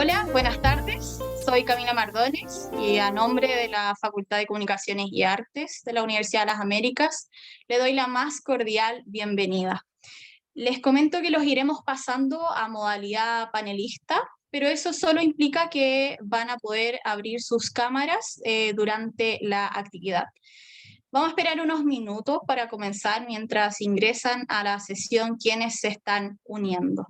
Hola, buenas tardes. Soy Camila Mardones y a nombre de la Facultad de Comunicaciones y Artes de la Universidad de las Américas le doy la más cordial bienvenida. Les comento que los iremos pasando a modalidad panelista, pero eso solo implica que van a poder abrir sus cámaras durante la actividad. Vamos a esperar unos minutos para comenzar mientras ingresan a la sesión quienes se están uniendo.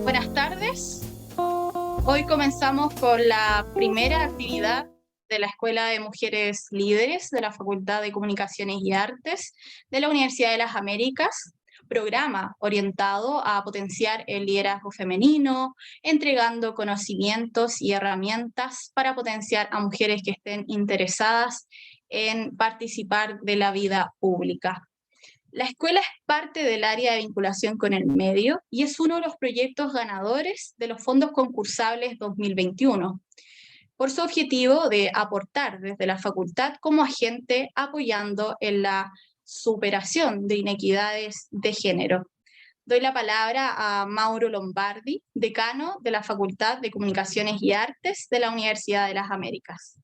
Buenas tardes. Hoy comenzamos con la primera actividad de la Escuela de Mujeres Líderes de la Facultad de Comunicaciones y Artes de la Universidad de las Américas, programa orientado a potenciar el liderazgo femenino, entregando conocimientos y herramientas para potenciar a mujeres que estén interesadas en participar de la vida pública. La escuela es parte del área de vinculación con el medio y es uno de los proyectos ganadores de los fondos concursables 2021, por su objetivo de aportar desde la facultad como agente apoyando en la superación de inequidades de género. Doy la palabra a Mauro Lombardi, decano de la Facultad de Comunicaciones y Artes de la Universidad de las Américas.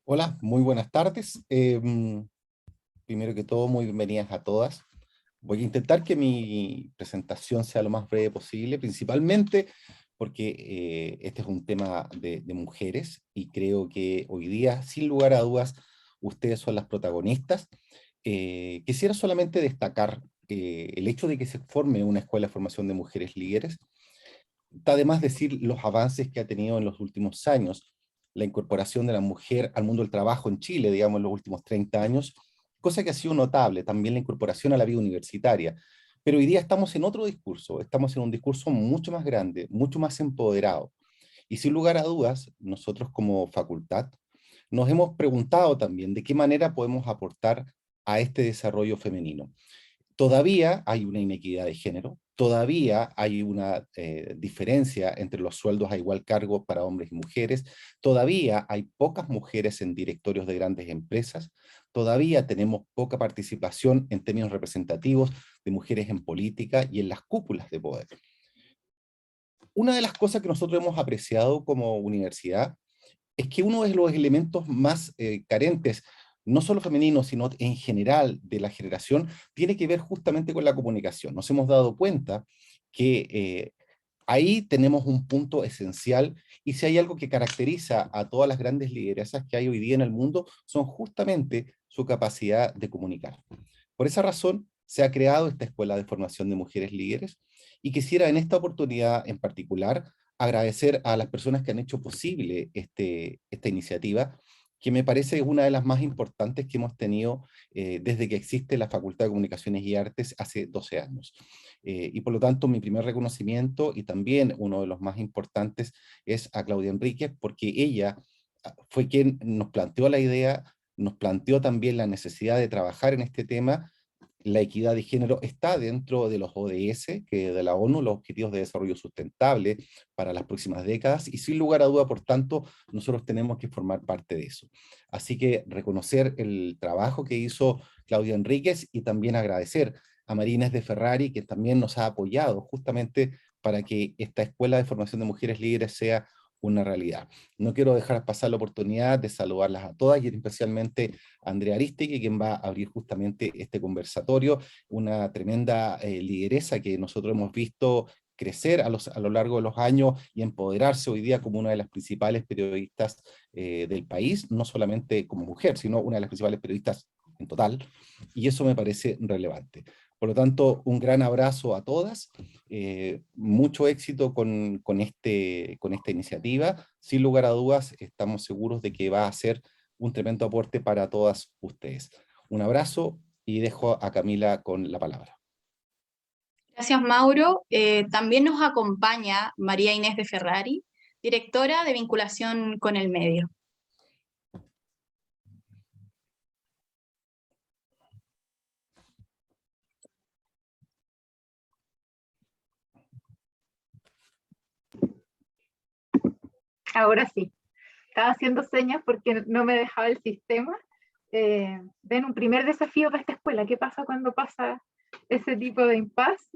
Hola, muy buenas tardes. Primero que todo, muy bienvenidas a todas. Voy a intentar que mi presentación sea lo más breve posible, principalmente porque este es un tema de mujeres y creo que hoy día, sin lugar a dudas, ustedes son las protagonistas. Quisiera solamente destacar el hecho de que se forme una escuela de formación de mujeres líderes. Está de más decir los avances que ha tenido en los últimos años, la incorporación de la mujer al mundo del trabajo en Chile, digamos, en los últimos 30 años, cosa que ha sido notable, también la incorporación a la vida universitaria. Pero hoy día estamos en otro discurso, estamos en un discurso mucho más grande, mucho más empoderado. Y sin lugar a dudas, nosotros como facultad nos hemos preguntado también de qué manera podemos aportar a este desarrollo femenino. Todavía hay una inequidad de género, todavía hay una diferencia entre los sueldos a igual cargo para hombres y mujeres, todavía hay pocas mujeres en directorios de grandes empresas, todavía tenemos poca participación en términos representativos de mujeres en política y en las cúpulas de poder. Una de las cosas que nosotros hemos apreciado como universidad es que uno de los elementos más carentes, no solo femeninos, sino en general de la generación, tiene que ver justamente con la comunicación. Nos hemos dado cuenta que ahí tenemos un punto esencial y si hay algo que caracteriza a todas las grandes lideresas que hay hoy día en el mundo, son justamente su capacidad de comunicar. Por esa razón, se ha creado esta escuela de formación de mujeres líderes y quisiera en esta oportunidad en particular agradecer a las personas que han hecho posible esta iniciativa, que me parece una de las más importantes que hemos tenido desde que existe la Facultad de Comunicaciones y Artes hace 12 años. Y por lo tanto, mi primer reconocimiento, y también uno de los más importantes, es a Claudia Enríquez, porque ella fue quien nos planteó la idea, nos planteó también la necesidad de trabajar en este tema. La equidad de género está dentro de los ODS, que de la ONU, los Objetivos de Desarrollo Sustentable para las próximas décadas, y sin lugar a duda, por tanto, nosotros tenemos que formar parte de eso. Así que reconocer el trabajo que hizo Claudia Enríquez y también agradecer a María Inés de Ferrari, que también nos ha apoyado justamente para que esta Escuela de Formación de Mujeres Líderes sea una realidad. No quiero dejar pasar la oportunidad de saludarlas a todas y especialmente a Andrea Aristegui, quien va a abrir justamente este conversatorio, una tremenda lideresa que nosotros hemos visto crecer a lo largo de los años y empoderarse hoy día como una de las principales periodistas del país, no solamente como mujer, sino una de las principales periodistas en total, y eso me parece relevante. Por lo tanto, un gran abrazo a todas, mucho éxito con esta iniciativa. Sin lugar a dudas, estamos seguros de que va a ser un tremendo aporte para todas ustedes. Un abrazo y dejo a Camila con la palabra. Gracias, Mauro. También nos acompaña María Inés de Ferrari, directora de vinculación con el medio. Ahora sí, estaba haciendo señas porque no me dejaba el sistema. Ven, un primer desafío para esta escuela. ¿Qué pasa cuando pasa ese tipo de impasse?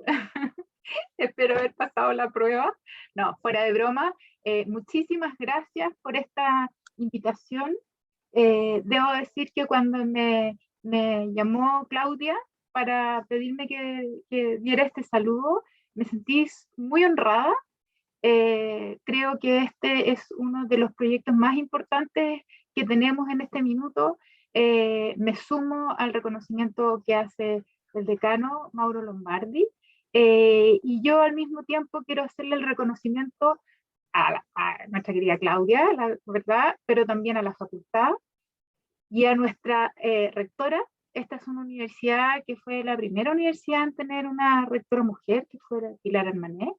Espero haber pasado la prueba. No, fuera de broma. Muchísimas gracias por esta invitación. Debo decir que cuando me llamó Claudia para pedirme que diera este saludo, me sentí muy honrada. Creo que este es uno de los proyectos más importantes que tenemos en este minuto. Me sumo al reconocimiento que hace el decano Mauro Lombardi, y yo al mismo tiempo quiero hacerle el reconocimiento a nuestra querida Claudia, la verdad, pero también a la facultad y a nuestra rectora. Esta es una universidad que fue la primera universidad en tener una rectora mujer, que fue Pilar Armanet,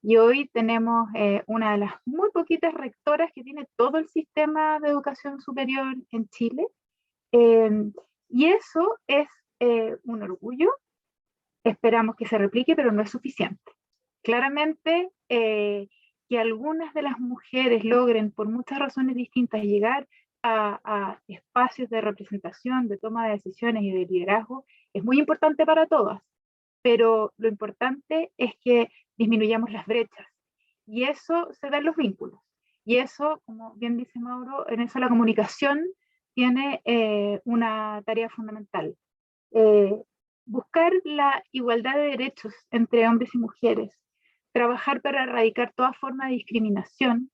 y hoy tenemos una de las muy poquitas rectoras que tiene todo el sistema de educación superior en Chile, eh, y eso es un orgullo. Esperamos que se replique, pero no es suficiente. Claramente, que algunas de las mujeres logren, por muchas razones distintas, llegar a espacios de representación, de toma de decisiones y de liderazgo, es muy importante para todas, pero lo importante es que disminuyamos las brechas, y eso se da en los vínculos, y eso, como bien dice Mauro, en eso la comunicación tiene una tarea fundamental. Eh, Buscar la igualdad de derechos entre hombres y mujeres, trabajar para erradicar toda forma de discriminación,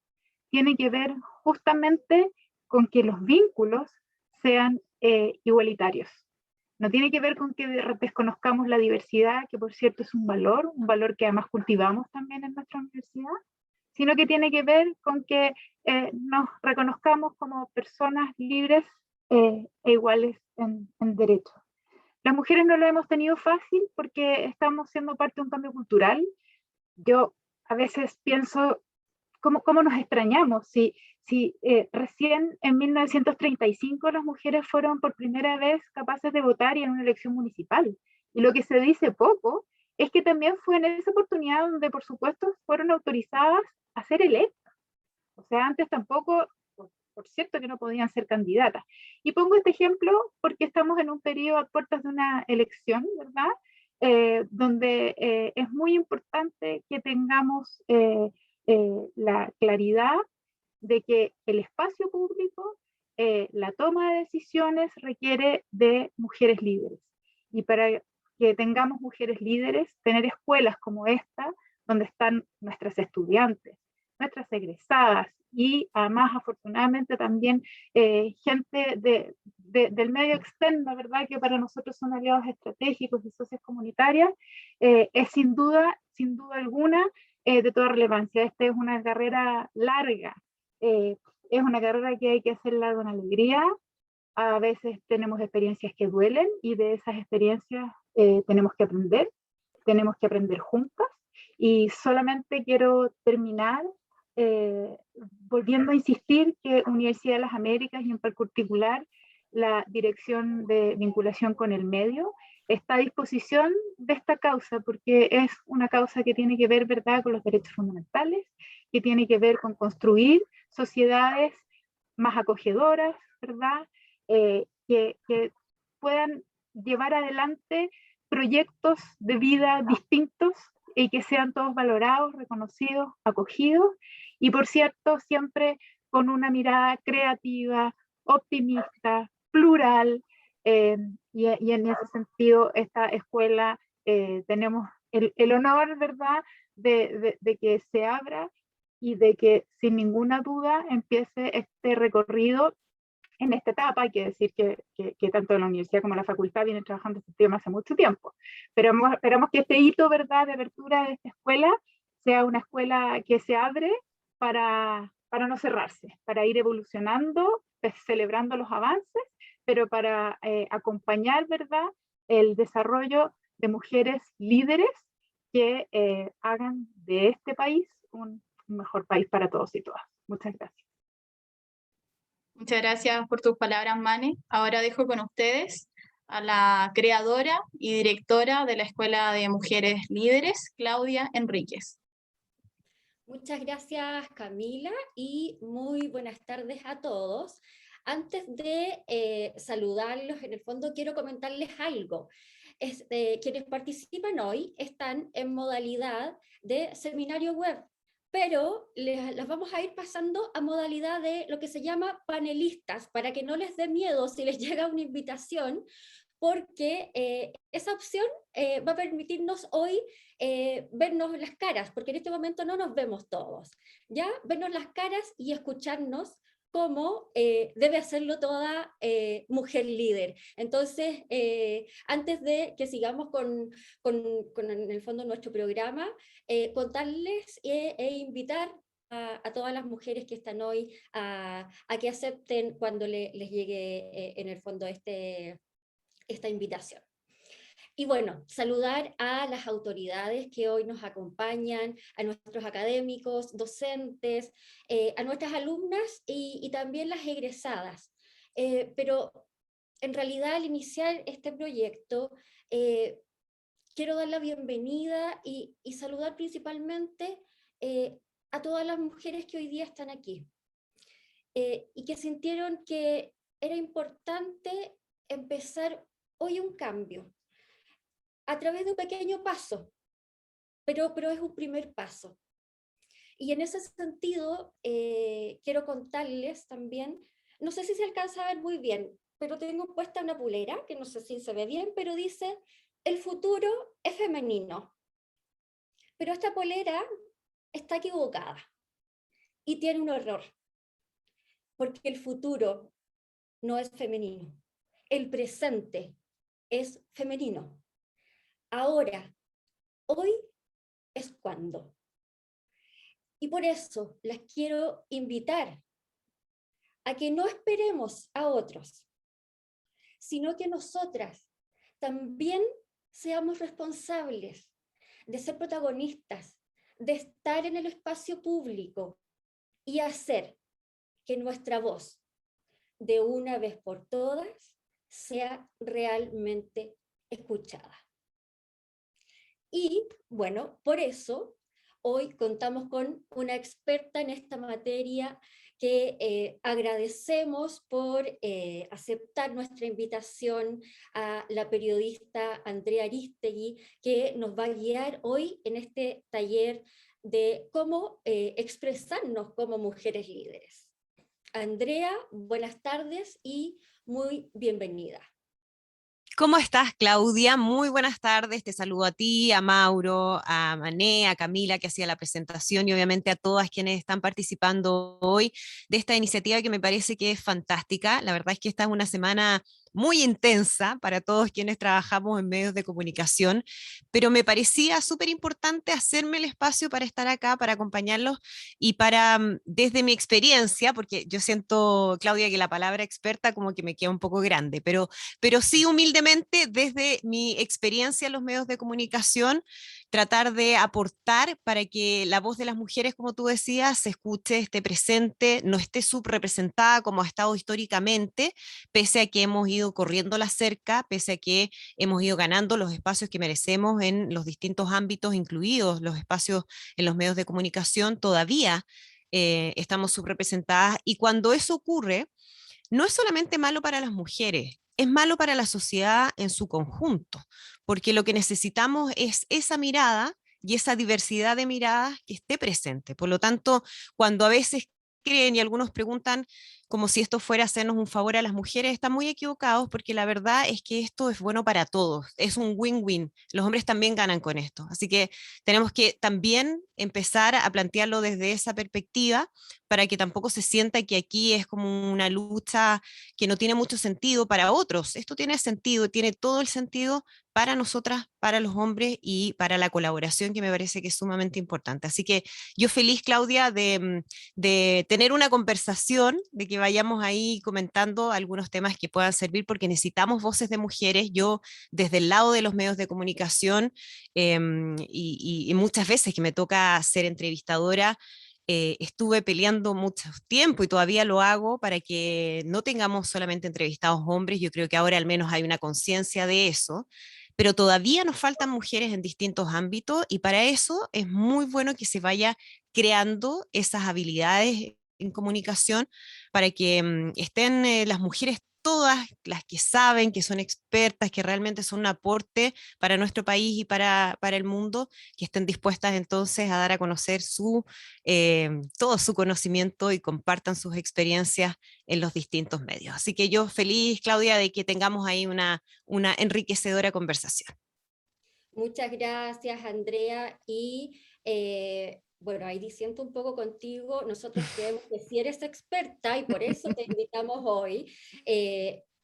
tiene que ver justamente con que los vínculos sean igualitarios. No tiene que ver con que desconozcamos la diversidad, que por cierto es un valor que además cultivamos también en nuestra universidad, sino que tiene que ver con que nos reconozcamos como personas libres e iguales en derechos. Las mujeres no lo hemos tenido fácil porque estamos siendo parte de un cambio cultural. Yo a veces pienso cómo nos extrañamos. Si recién en 1935 las mujeres fueron por primera vez capaces de votar y en una elección municipal. Y lo que se dice poco es que también fue en esa oportunidad donde, por supuesto, fueron autorizadas a ser electas. O sea, antes tampoco, por cierto, que no podían ser candidatas. Y pongo este ejemplo porque estamos en un periodo a puertas de una elección, ¿verdad? Donde es muy importante que tengamos la claridad de que el espacio público, la toma de decisiones requiere de mujeres líderes. Y para que tengamos mujeres líderes, tener escuelas como esta, donde están nuestras estudiantes, nuestras egresadas y además afortunadamente también gente del medio externo, ¿verdad? Que para nosotros son aliados estratégicos y socios comunitarias, es sin duda alguna de toda relevancia. Esta es una carrera larga, es una carrera que hay que hacerla con alegría. A veces tenemos experiencias que duelen y de esas experiencias tenemos que aprender juntas. Y solamente quiero terminar volviendo a insistir que Universidad de las Américas y en particular la Dirección de Vinculación con el Medio está a disposición de esta causa, porque es una causa que tiene que ver, ¿verdad?, con los derechos fundamentales, que tiene que ver con construir sociedades más acogedoras, ¿verdad?, que puedan llevar adelante proyectos de vida distintos y que sean todos valorados, reconocidos, acogidos, y por cierto, siempre con una mirada creativa, optimista, plural, y en ese sentido esta escuela tenemos el honor, ¿verdad?, de que se abra y de que sin ninguna duda empiece este recorrido en esta etapa. Hay que decir que tanto la universidad como la facultad vienen trabajando este tema hace mucho tiempo, pero esperamos que este hito, ¿verdad?, de apertura de esta escuela sea una escuela que se abre para no cerrarse, para ir evolucionando, celebrando los avances, pero para acompañar, ¿verdad?, el desarrollo de mujeres líderes que hagan de este país un mejor país para todos y todas. Muchas gracias. Muchas gracias por tus palabras, Mane. Ahora dejo con ustedes a la creadora y directora de la Escuela de Mujeres Líderes, Claudia Enríquez. Muchas gracias, Camila, y muy buenas tardes a todos. Antes de saludarlos, en el fondo quiero comentarles algo. Quienes participan hoy están en modalidad de seminario web, pero las vamos a ir pasando a modalidad de lo que se llama panelistas, para que no les dé miedo si les llega una invitación, porque esa opción va a permitirnos hoy vernos las caras, porque en este momento no nos vemos todos, ¿ya? Vernos las caras y escucharnos como debe hacerlo toda mujer líder. Entonces, antes de que sigamos con en el fondo nuestro programa, contarles e invitar a todas las mujeres que están hoy a que acepten cuando les llegue en el fondo esta invitación. Y bueno, saludar a las autoridades que hoy nos acompañan, a nuestros académicos, docentes, a nuestras alumnas y también las egresadas. Pero en realidad, al iniciar este proyecto, quiero dar la bienvenida y saludar principalmente a todas las mujeres que hoy día están aquí y que sintieron que era importante empezar hoy un cambio a través de un pequeño paso, pero es un primer paso. Y en ese sentido, quiero contarles también, no sé si se alcanza a ver muy bien, pero tengo puesta una polera, que no sé si se ve bien, pero dice, el futuro es femenino. Pero esta polera está equivocada y tiene un error, porque el futuro no es femenino, el presente es femenino. Ahora, hoy es cuando. Y por eso las quiero invitar a que no esperemos a otros, sino que nosotras también seamos responsables de ser protagonistas, de estar en el espacio público y hacer que nuestra voz, de una vez por todas, sea realmente escuchada. Y bueno, por eso hoy contamos con una experta en esta materia que agradecemos por aceptar nuestra invitación, a la periodista Andrea Aristegui, que nos va a guiar hoy en este taller de cómo expresarnos como mujeres líderes. Andrea, buenas tardes y muy bienvenida. ¿Cómo estás, Claudia? Muy buenas tardes. Te saludo a ti, a Mauro, a Mané, a Camila, que hacía la presentación, y obviamente a todas quienes están participando hoy de esta iniciativa que me parece que es fantástica. La verdad es que esta es una semana muy intensa para todos quienes trabajamos en medios de comunicación, pero me parecía súper importante hacerme el espacio para estar acá, para acompañarlos y para, desde mi experiencia, porque yo siento, Claudia, que la palabra experta como que me queda un poco grande, pero sí humildemente desde mi experiencia en los medios de comunicación, tratar de aportar para que la voz de las mujeres, como tú decías, se escuche, esté presente, no esté subrepresentada como ha estado históricamente, pese a que hemos ido corriendo la cerca, pese a que hemos ido ganando los espacios que merecemos en los distintos ámbitos, incluidos los espacios en los medios de comunicación, todavía estamos subrepresentadas. Y cuando eso ocurre, no es solamente malo para las mujeres, es malo para la sociedad en su conjunto, porque lo que necesitamos es esa mirada y esa diversidad de miradas que esté presente. Por lo tanto, cuando a veces creen y algunos preguntan como si esto fuera a hacernos un favor a las mujeres, están muy equivocados porque la verdad es que esto es bueno para todos, es un win-win, los hombres también ganan con esto, así que tenemos que también empezar a plantearlo desde esa perspectiva para que tampoco se sienta que aquí es como una lucha que no tiene mucho sentido para otros. Esto tiene sentido, tiene todo el sentido para nosotras, para los hombres y para la colaboración, que me parece que es sumamente importante. Así que yo feliz, Claudia, de tener una conversación, de que vayamos ahí comentando algunos temas que puedan servir, porque necesitamos voces de mujeres. Yo, desde el lado de los medios de comunicación, y muchas veces que me toca ser entrevistadora, estuve peleando mucho tiempo y todavía lo hago para que no tengamos solamente entrevistados hombres. Yo creo que ahora al menos hay una conciencia de eso, pero todavía nos faltan mujeres en distintos ámbitos y para eso es muy bueno que se vaya creando esas habilidades en comunicación para que estén las mujeres todas las que saben, que son expertas, que realmente son un aporte para nuestro país y para el mundo, que estén dispuestas entonces a dar a conocer todo su conocimiento y compartan sus experiencias en los distintos medios. Así que yo feliz, Claudia, de que tengamos ahí una enriquecedora conversación. Muchas gracias, Andrea. Y bueno, ahí diciendo un poco contigo, nosotros creemos que si eres experta y por eso te invitamos hoy.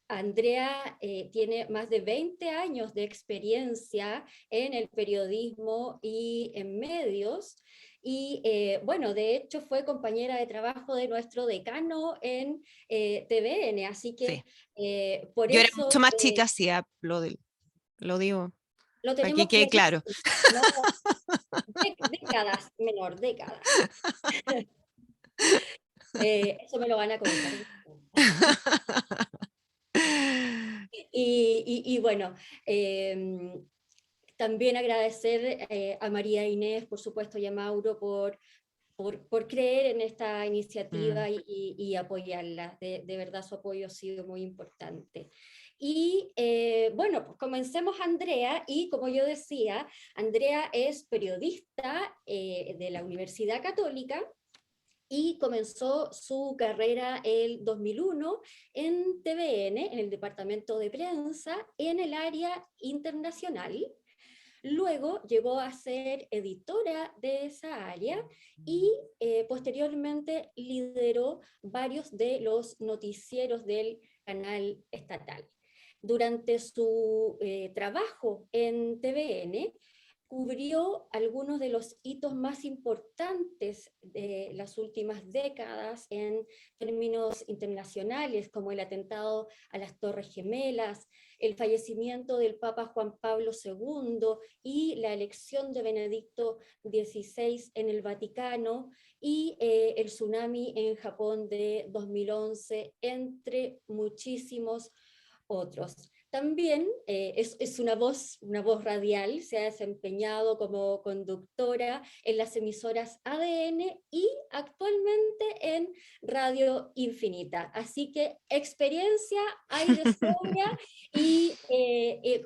Andrea tiene más de 20 años de experiencia en el periodismo y en medios. Y bueno, de hecho fue compañera de trabajo de nuestro decano en TVN, así que Sí. por Yo era eso mucho más chica, sí, lo digo, lo para que tenemos quede claro. clarísimo, ¿no? Décadas, menor, décadas. Eso me lo van a comentar. Y bueno, también agradecer a María Inés, por supuesto, y a Mauro por creer en esta iniciativa y apoyarla. De verdad su apoyo ha sido muy importante. Y bueno, pues comencemos, Andrea, y como yo decía, Andrea es periodista de la Universidad Católica y comenzó su carrera el 2001 en TVN, en el departamento de prensa, en el área internacional. Luego llegó a ser editora de esa área y posteriormente lideró varios de los noticieros del canal estatal. Durante su trabajo en TVN, cubrió algunos de los hitos más importantes de las últimas décadas en términos internacionales, como el atentado a las Torres Gemelas, el fallecimiento del Papa Juan Pablo II y la elección de Benedicto XVI en el Vaticano y el tsunami en Japón de 2011, entre muchísimos otros. También es una voz radial, se ha desempeñado como conductora en las emisoras ADN y actualmente en Radio Infinita. Así que experiencia hay de sobra y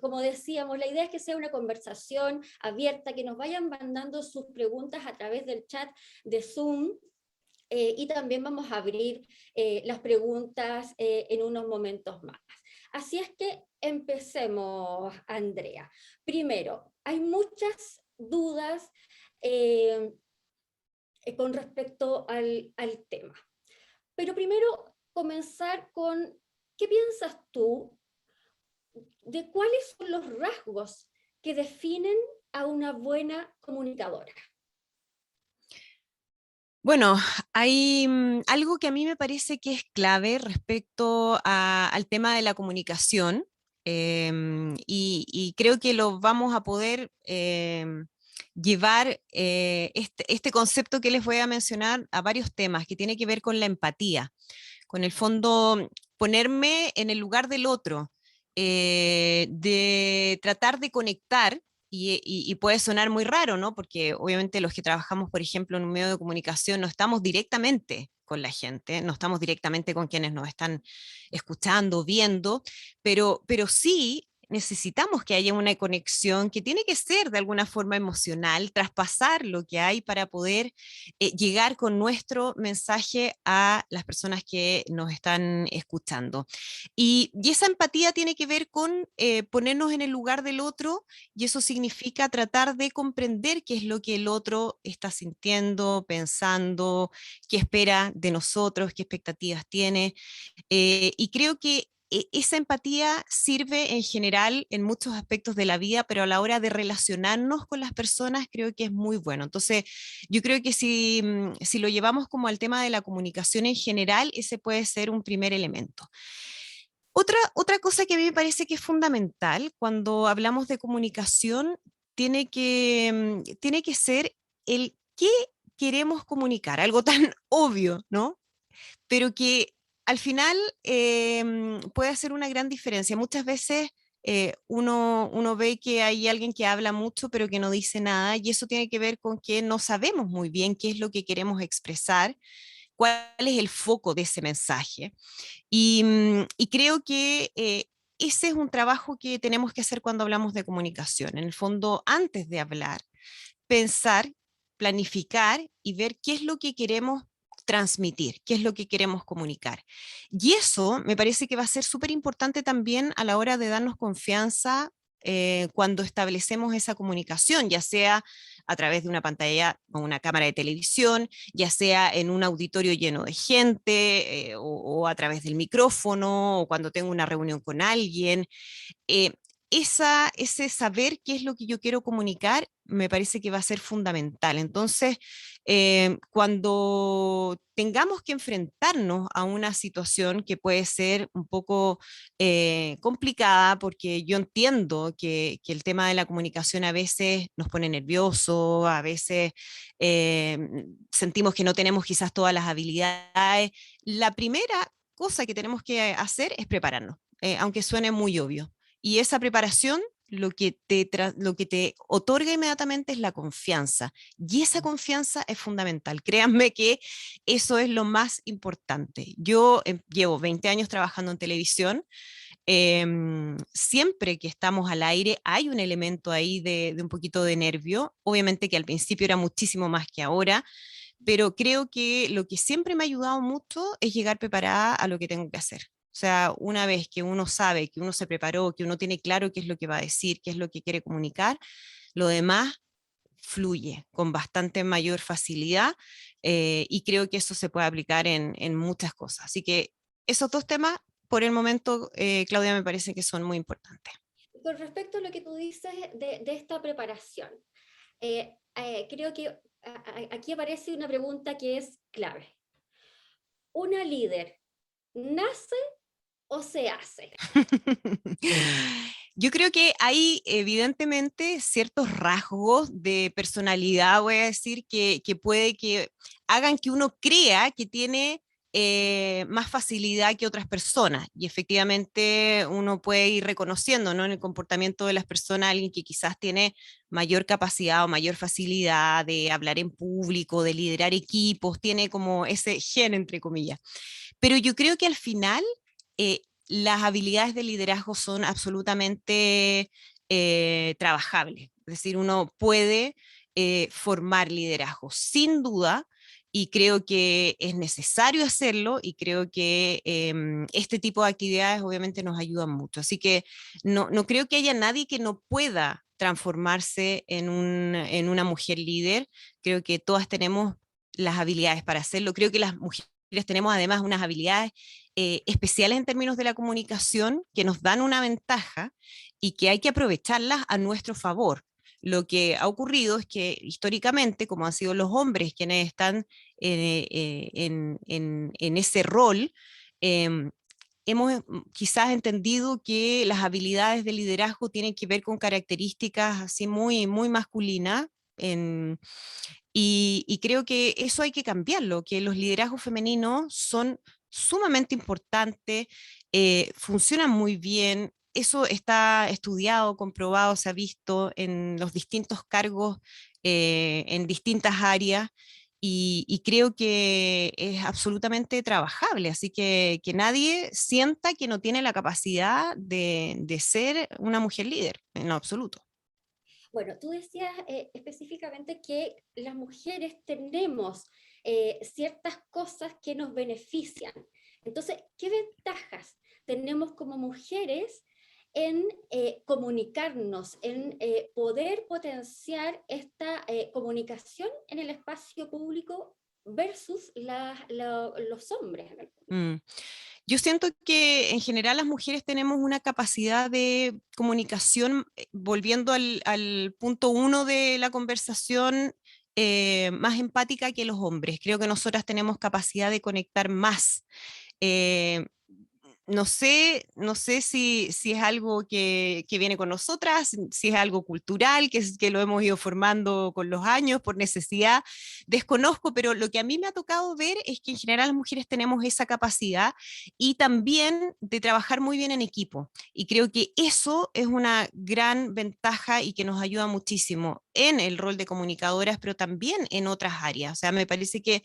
como decíamos, la idea es que sea una conversación abierta, que nos vayan mandando sus preguntas a través del chat de Zoom. Y también vamos a abrir las preguntas en unos momentos más. Así es que empecemos, Andrea. Primero, hay muchas dudas con respecto al tema. Pero primero, comenzar con, ¿qué piensas tú de cuáles son los rasgos que definen a una buena comunicadora. Bueno, hay algo que a mí me parece que es clave respecto al tema de la comunicación, y creo que lo vamos a poder llevar este concepto que les voy a mencionar a varios temas, que tiene que ver con la empatía, con el fondo ponerme en el lugar del otro, de tratar de conectar. Y puede sonar muy raro, ¿no? Porque obviamente los que trabajamos, por ejemplo, en un medio de comunicación, no estamos directamente con la gente, no estamos directamente con quienes nos están escuchando, viendo, pero sí necesitamos que haya una conexión que tiene que ser de alguna forma emocional, traspasar lo que hay para poder llegar con nuestro mensaje a las personas que nos están escuchando. Y esa empatía tiene que ver con ponernos en el lugar del otro, y eso significa tratar de comprender qué es lo que el otro está sintiendo, pensando, qué espera de nosotros, qué expectativas tiene. Y creo que esa empatía sirve en general en muchos aspectos de la vida, pero a la hora de relacionarnos con las personas creo que es muy bueno. Entonces, yo creo que si lo llevamos como al tema de la comunicación en general, ese puede ser un primer elemento. Otra cosa que a mí me parece que es fundamental cuando hablamos de comunicación tiene que ser el qué queremos comunicar, algo tan obvio, ¿no? Pero que al final puede hacer una gran diferencia. Muchas veces uno ve que hay alguien que habla mucho pero que no dice nada, y eso tiene que ver con que no sabemos muy bien qué es lo que queremos expresar, cuál es el foco de ese mensaje. Y creo que ese es un trabajo que tenemos que hacer cuando hablamos de comunicación. En el fondo, antes de hablar, pensar, planificar y ver qué es lo que queremos transmitir, qué es lo que queremos comunicar. Y eso me parece que va a ser súper importante también a la hora de darnos confianza cuando establecemos esa comunicación, ya sea a través de una pantalla o una cámara de televisión, ya sea en un auditorio lleno de gente, o a través del micrófono, o cuando tengo una reunión con alguien. eh, ese saber qué es lo que yo quiero comunicar me parece que va a ser fundamental. Entonces, cuando tengamos que enfrentarnos a una situación que puede ser un poco complicada, porque yo entiendo que el tema de la comunicación a veces nos pone nerviosos, a veces eh, sentimos que no tenemos quizás todas las habilidades, la primera cosa que tenemos que hacer es prepararnos, aunque suene muy obvio. Y esa preparación lo que te otorga inmediatamente es la confianza. Y esa confianza es fundamental. Créanme que eso es lo más importante. Yo llevo 20 años trabajando en televisión. Siempre que estamos al aire hay un elemento ahí de un poquito de nervio. Obviamente que al principio era muchísimo más que ahora, pero creo que lo que siempre me ha ayudado mucho es llegar preparada a lo que tengo que hacer. O sea, una vez que uno sabe, que uno se preparó, que uno tiene claro qué es lo que va a decir, qué es lo que quiere comunicar, lo demás fluye con bastante mayor facilidad, y creo que eso se puede aplicar en muchas cosas. Así que esos dos temas, por el momento, Claudia, me parece que son muy importantes. Con respecto a lo que tú dices de esta preparación, creo que aquí aparece una pregunta que es clave. ¿Una líder nace o se hace? Yo creo que hay evidentemente ciertos rasgos de personalidad, voy a decir, que puede que hagan que uno crea que tiene más facilidad que otras personas. Y efectivamente uno puede ir reconociendo, ¿no?, en el comportamiento de las personas alguien que quizás tiene mayor capacidad o mayor facilidad de hablar en público, de liderar equipos, tiene como ese gen, entre comillas. Pero yo creo que al final las habilidades de liderazgo son absolutamente trabajables. Es decir, uno puede formar liderazgo sin duda, y creo que es necesario hacerlo, y creo que este tipo de actividades obviamente nos ayudan mucho. Así que no creo que haya nadie que no pueda transformarse en una mujer líder. Creo que todas tenemos las habilidades para hacerlo. Creo que las mujeres tenemos además unas habilidades especiales en términos de la comunicación que nos dan una ventaja y que hay que aprovecharlas a nuestro favor. Lo que ha ocurrido es que históricamente, como han sido los hombres quienes están en ese rol, hemos quizás entendido que las habilidades de liderazgo tienen que ver con características así muy, muy masculinas. Y creo que eso hay que cambiarlo, que los liderazgos femeninos son sumamente importantes, funcionan muy bien. Eso está estudiado, comprobado, se ha visto en los distintos cargos, en distintas áreas, y creo que es absolutamente trabajable, así que nadie sienta que no tiene la capacidad de ser una mujer líder, en lo absoluto. Bueno, tú decías específicamente que las mujeres tenemos ciertas cosas que nos benefician. Entonces, ¿qué ventajas tenemos como mujeres en comunicarnos, en poder potenciar esta comunicación en el espacio público versus los hombres? Yo siento que en general las mujeres tenemos una capacidad de comunicación, volviendo al punto uno de la conversación, más empática que los hombres. Creo que nosotras tenemos capacidad de conectar más. Eh, no sé si es algo que viene con nosotras, si es algo cultural, que lo hemos ido formando con los años por necesidad, desconozco, pero lo que a mí me ha tocado ver es que en general las mujeres tenemos esa capacidad y también de trabajar muy bien en equipo. Y creo que eso es una gran ventaja y que nos ayuda muchísimo en el rol de comunicadoras, pero también en otras áreas. O sea, me parece que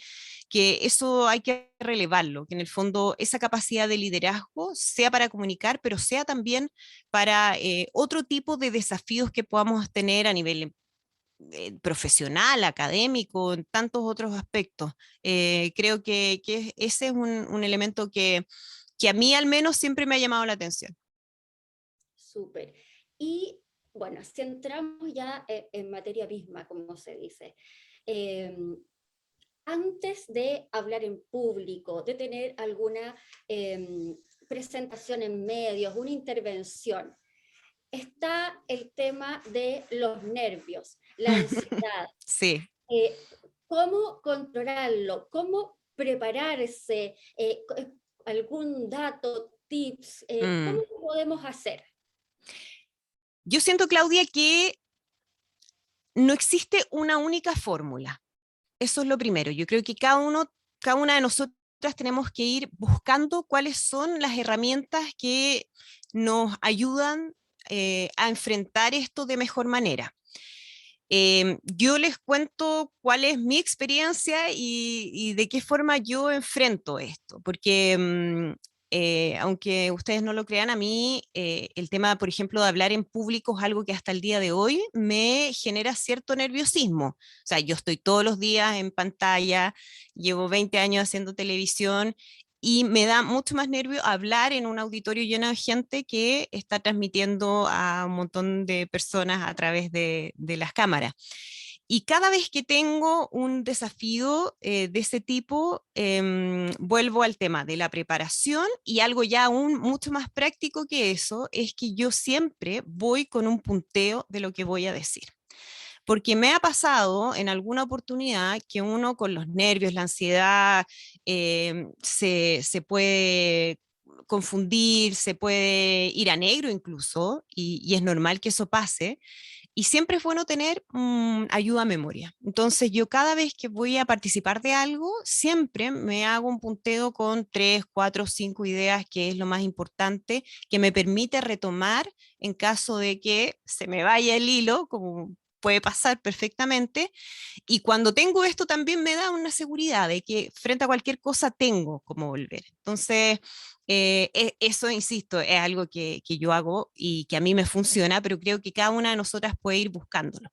eso hay que relevarlo, que en el fondo esa capacidad de liderazgo sea para comunicar, pero sea también para otro tipo de desafíos que podamos tener a nivel profesional, académico, en tantos otros aspectos. Creo que ese es un elemento que a mí al menos siempre me ha llamado la atención. Súper. Y bueno, si entramos ya en materia misma, como se dice, antes de hablar en público, de tener alguna presentación en medios, una intervención, está el tema de los nervios, la ansiedad. Sí. ¿Cómo controlarlo? ¿Cómo prepararse? ¿Algún dato, tips? ¿Cómo lo podemos hacer? Yo siento, Claudia, que no existe una única fórmula. Eso es lo primero. Yo creo que cada una de nosotras tenemos que ir buscando cuáles son las herramientas que nos ayudan a enfrentar esto de mejor manera. Yo les cuento cuál es mi experiencia y de qué forma yo enfrento esto, porque aunque ustedes no lo crean, a mí el tema, por ejemplo, de hablar en público es algo que hasta el día de hoy me genera cierto nerviosismo. O sea, yo estoy todos los días en pantalla, llevo 20 años haciendo televisión y me da mucho más nervio hablar en un auditorio lleno de gente que está transmitiendo a un montón de personas a través de las cámaras. Y cada vez que tengo un desafío de ese tipo, vuelvo al tema de la preparación y algo ya aún mucho más práctico que eso, es que yo siempre voy con un punteo de lo que voy a decir. Porque me ha pasado en alguna oportunidad que uno con los nervios, la ansiedad, se puede confundir, se puede ir a negro incluso, y es normal que eso pase. Y siempre es bueno tener ayuda a memoria. Entonces yo cada vez que voy a participar de algo, siempre me hago un punteo con 3, 4, 5 ideas, que es lo más importante, que me permite retomar en caso de que se me vaya el hilo, como puede pasar perfectamente. Y cuando tengo esto también me da una seguridad de que frente a cualquier cosa tengo cómo volver. Entonces, eso, insisto, es algo que yo hago y que a mí me funciona, pero creo que cada una de nosotras puede ir buscándolo,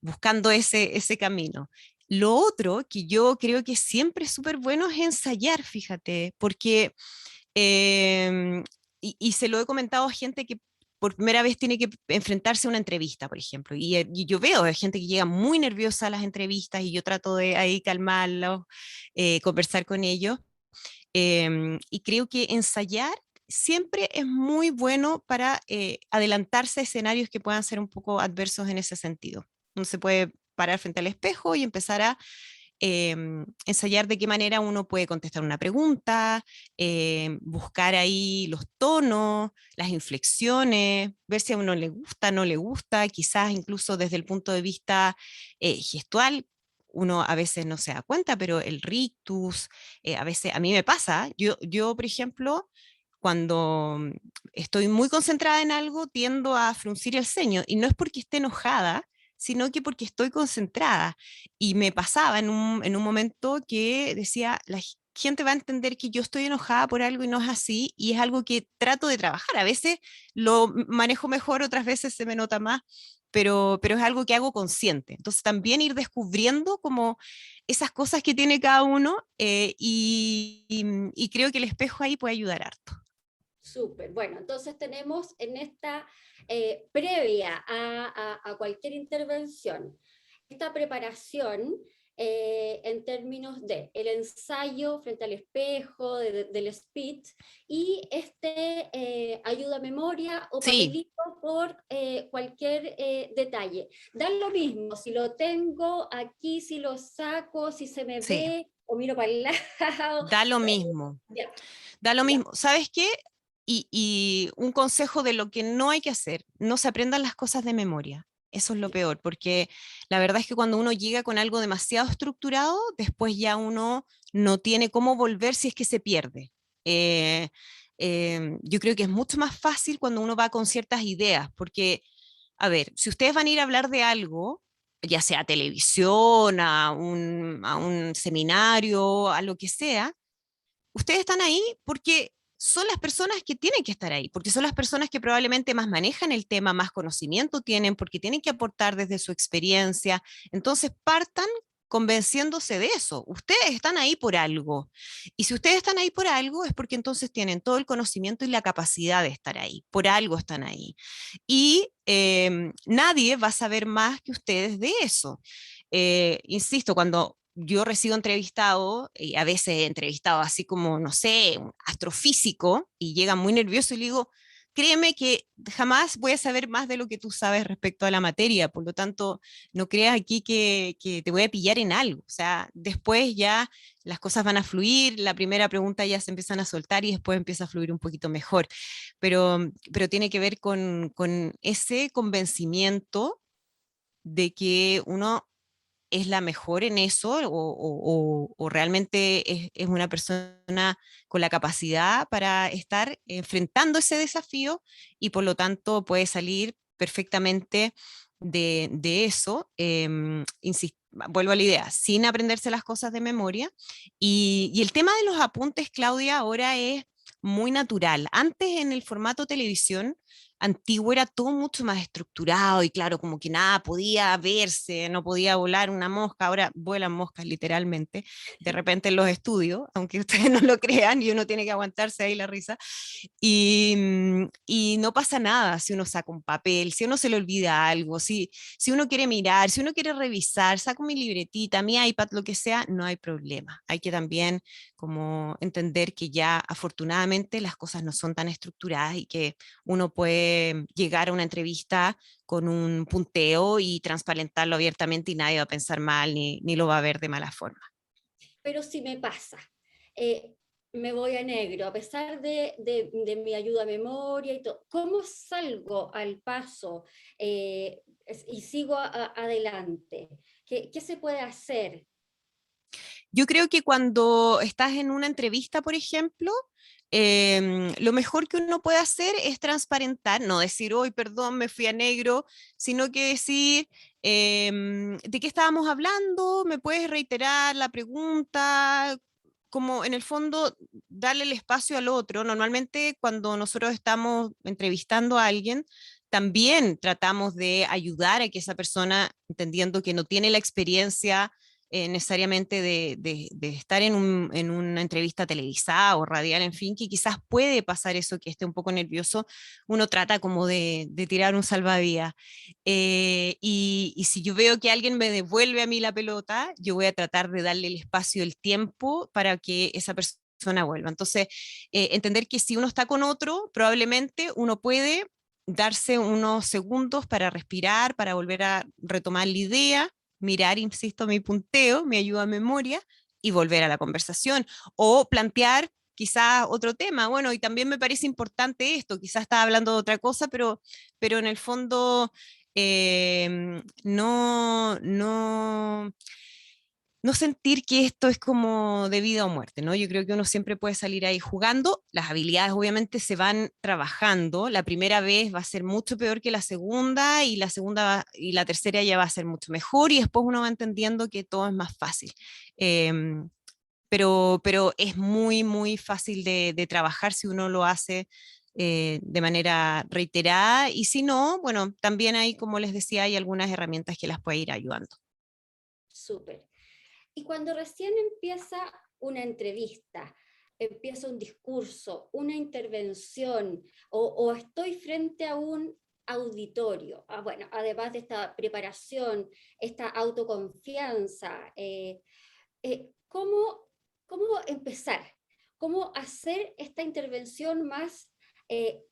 buscando ese camino. Lo otro que yo creo que siempre es súper bueno es ensayar, fíjate, porque, y se lo he comentado a gente que por primera vez tiene que enfrentarse a una entrevista, por ejemplo, y yo veo a gente que llega muy nerviosa a las entrevistas y yo trato de ahí calmarlos, conversar con ellos. Y creo que ensayar siempre es muy bueno para adelantarse a escenarios que puedan ser un poco adversos en ese sentido. Uno se puede parar frente al espejo y empezar a ensayar de qué manera uno puede contestar una pregunta, buscar ahí los tonos, las inflexiones, ver si a uno le gusta, no le gusta, quizás incluso desde el punto de vista gestual. Uno a veces no se da cuenta, pero el rictus, a veces a mí me pasa. Yo, por ejemplo, cuando estoy muy concentrada en algo, tiendo a fruncir el ceño, y no es porque esté enojada, sino que porque estoy concentrada. Y me pasaba en un momento que decía, gente va a entender que yo estoy enojada por algo y no es así, y es algo que trato de trabajar. A veces lo manejo mejor, otras veces se me nota más, pero es algo que hago consciente. Entonces también ir descubriendo como esas cosas que tiene cada uno, y creo que el espejo ahí puede ayudar harto. Súper. Bueno, entonces tenemos en esta previa a cualquier intervención, esta preparación en términos de el ensayo frente al espejo, del speech, y ayuda a memoria o Sí. papelito por cualquier detalle. Da lo mismo si lo tengo aquí, si lo saco, si se me Sí, ve o miro para el lado. da lo mismo. Ya, Da lo ya. mismo. ¿Sabes qué? Y un consejo de lo que no hay que hacer: no se aprendan las cosas de memoria. Eso es lo peor, porque la verdad es que cuando uno llega con algo demasiado estructurado, después ya uno no tiene cómo volver si es que se pierde. Eh, yo creo que es mucho más fácil cuando uno va con ciertas ideas, porque, a ver, si ustedes van a ir a hablar de algo, ya sea a televisión, a un seminario, a lo que sea, ustedes están ahí porque son las personas que tienen que estar ahí, porque son las personas que probablemente más manejan el tema, más conocimiento tienen, porque tienen que aportar desde su experiencia. Entonces partan convenciéndose de eso. Ustedes están ahí por algo. Y si ustedes están ahí por algo, es porque entonces tienen todo el conocimiento y la capacidad de estar ahí. Por algo están ahí. Y nadie va a saber más que ustedes de eso. Insisto, cuando yo recibo entrevistado, y a veces he entrevistado así como, no sé, un astrofísico, y llega muy nervioso y le digo, créeme que jamás voy a saber más de lo que tú sabes respecto a la materia, por lo tanto, no creas aquí que te voy a pillar en algo. O sea, después ya las cosas van a fluir, la primera pregunta ya se empiezan a soltar y después empieza a fluir un poquito mejor, pero tiene que ver con ese convencimiento de que uno es la mejor en eso, o realmente es una persona con la capacidad para estar enfrentando ese desafío, y por lo tanto puede salir perfectamente de eso. Vuelvo a la idea, sin aprenderse las cosas de memoria. Y el tema de los apuntes, Claudia, ahora es muy natural. Antes, en el formato televisión antiguo, era todo mucho más estructurado, y claro, como que nada podía verse, no podía volar una mosca. Ahora vuelan moscas literalmente de repente en los estudios, aunque ustedes no lo crean, y uno tiene que aguantarse ahí la risa. Y no pasa nada si uno saca un papel, si uno se le olvida algo, si uno quiere mirar, si uno quiere revisar, saco mi libretita, mi iPad, lo que sea, no hay problema. Hay que también como entender que ya afortunadamente las cosas no son tan estructuradas, y que uno puede llegar a una entrevista con un punteo y transparentarlo abiertamente, y nadie va a pensar mal ni lo va a ver de mala forma. Pero si me pasa, eh, me voy a negro, a pesar de mi ayuda a memoria y todo, ¿cómo salgo al paso y sigo adelante? ¿Qué se puede hacer? Yo creo que cuando estás en una entrevista, por ejemplo, lo mejor que uno puede hacer es transparentar, no decir, hoy, perdón, me fui a negro, sino que decir, ¿de qué estábamos hablando? ¿Me puedes reiterar la pregunta? Como en el fondo darle el espacio al otro. Normalmente cuando nosotros estamos entrevistando a alguien, también tratamos de ayudar a que esa persona, entendiendo que no tiene la experiencia necesariamente de estar en una entrevista televisada o radial, en fin, que quizás puede pasar eso, que esté un poco nervioso, uno trata como de tirar un salvavidas. Y si yo veo que alguien me devuelve a mí la pelota, yo voy a tratar de darle el espacio, el tiempo, para que esa persona persona vuelva. Entonces, entender que si uno está con otro, probablemente uno puede darse unos segundos para respirar, para volver a retomar la idea, mirar, insisto, mi punteo, mi ayuda a memoria y volver a la conversación o plantear quizás otro tema. Bueno, y también me parece importante esto, quizás estaba hablando de otra cosa, pero en el fondo no sentir que esto es como de vida o muerte, ¿no? Yo creo que uno siempre puede salir ahí jugando, las habilidades obviamente se van trabajando, la primera vez va a ser mucho peor que la segunda y la segunda y la tercera ya va a ser mucho mejor y después uno va entendiendo que todo es más fácil. Pero es muy, muy fácil de trabajar si uno lo hace de manera reiterada y si no, bueno, también hay, como les decía, hay algunas herramientas que las puede ir ayudando. Súper. Y cuando recién empieza una entrevista, empieza un discurso, una intervención, o estoy frente a un auditorio, bueno, además de esta preparación, esta autoconfianza, ¿cómo, cómo empezar? ¿Cómo hacer esta intervención más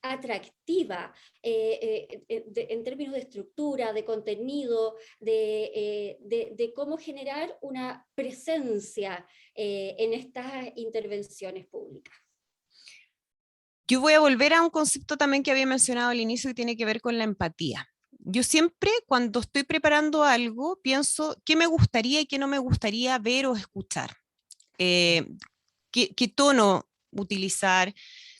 atractiva en términos de estructura, de contenido, de cómo generar una presencia en estas intervenciones públicas? Yo voy a volver a un concepto también que había mencionado al inicio que tiene que ver con la empatía. Yo siempre cuando estoy preparando algo pienso qué me gustaría y qué no me gustaría ver o escuchar. Qué tono utilizar,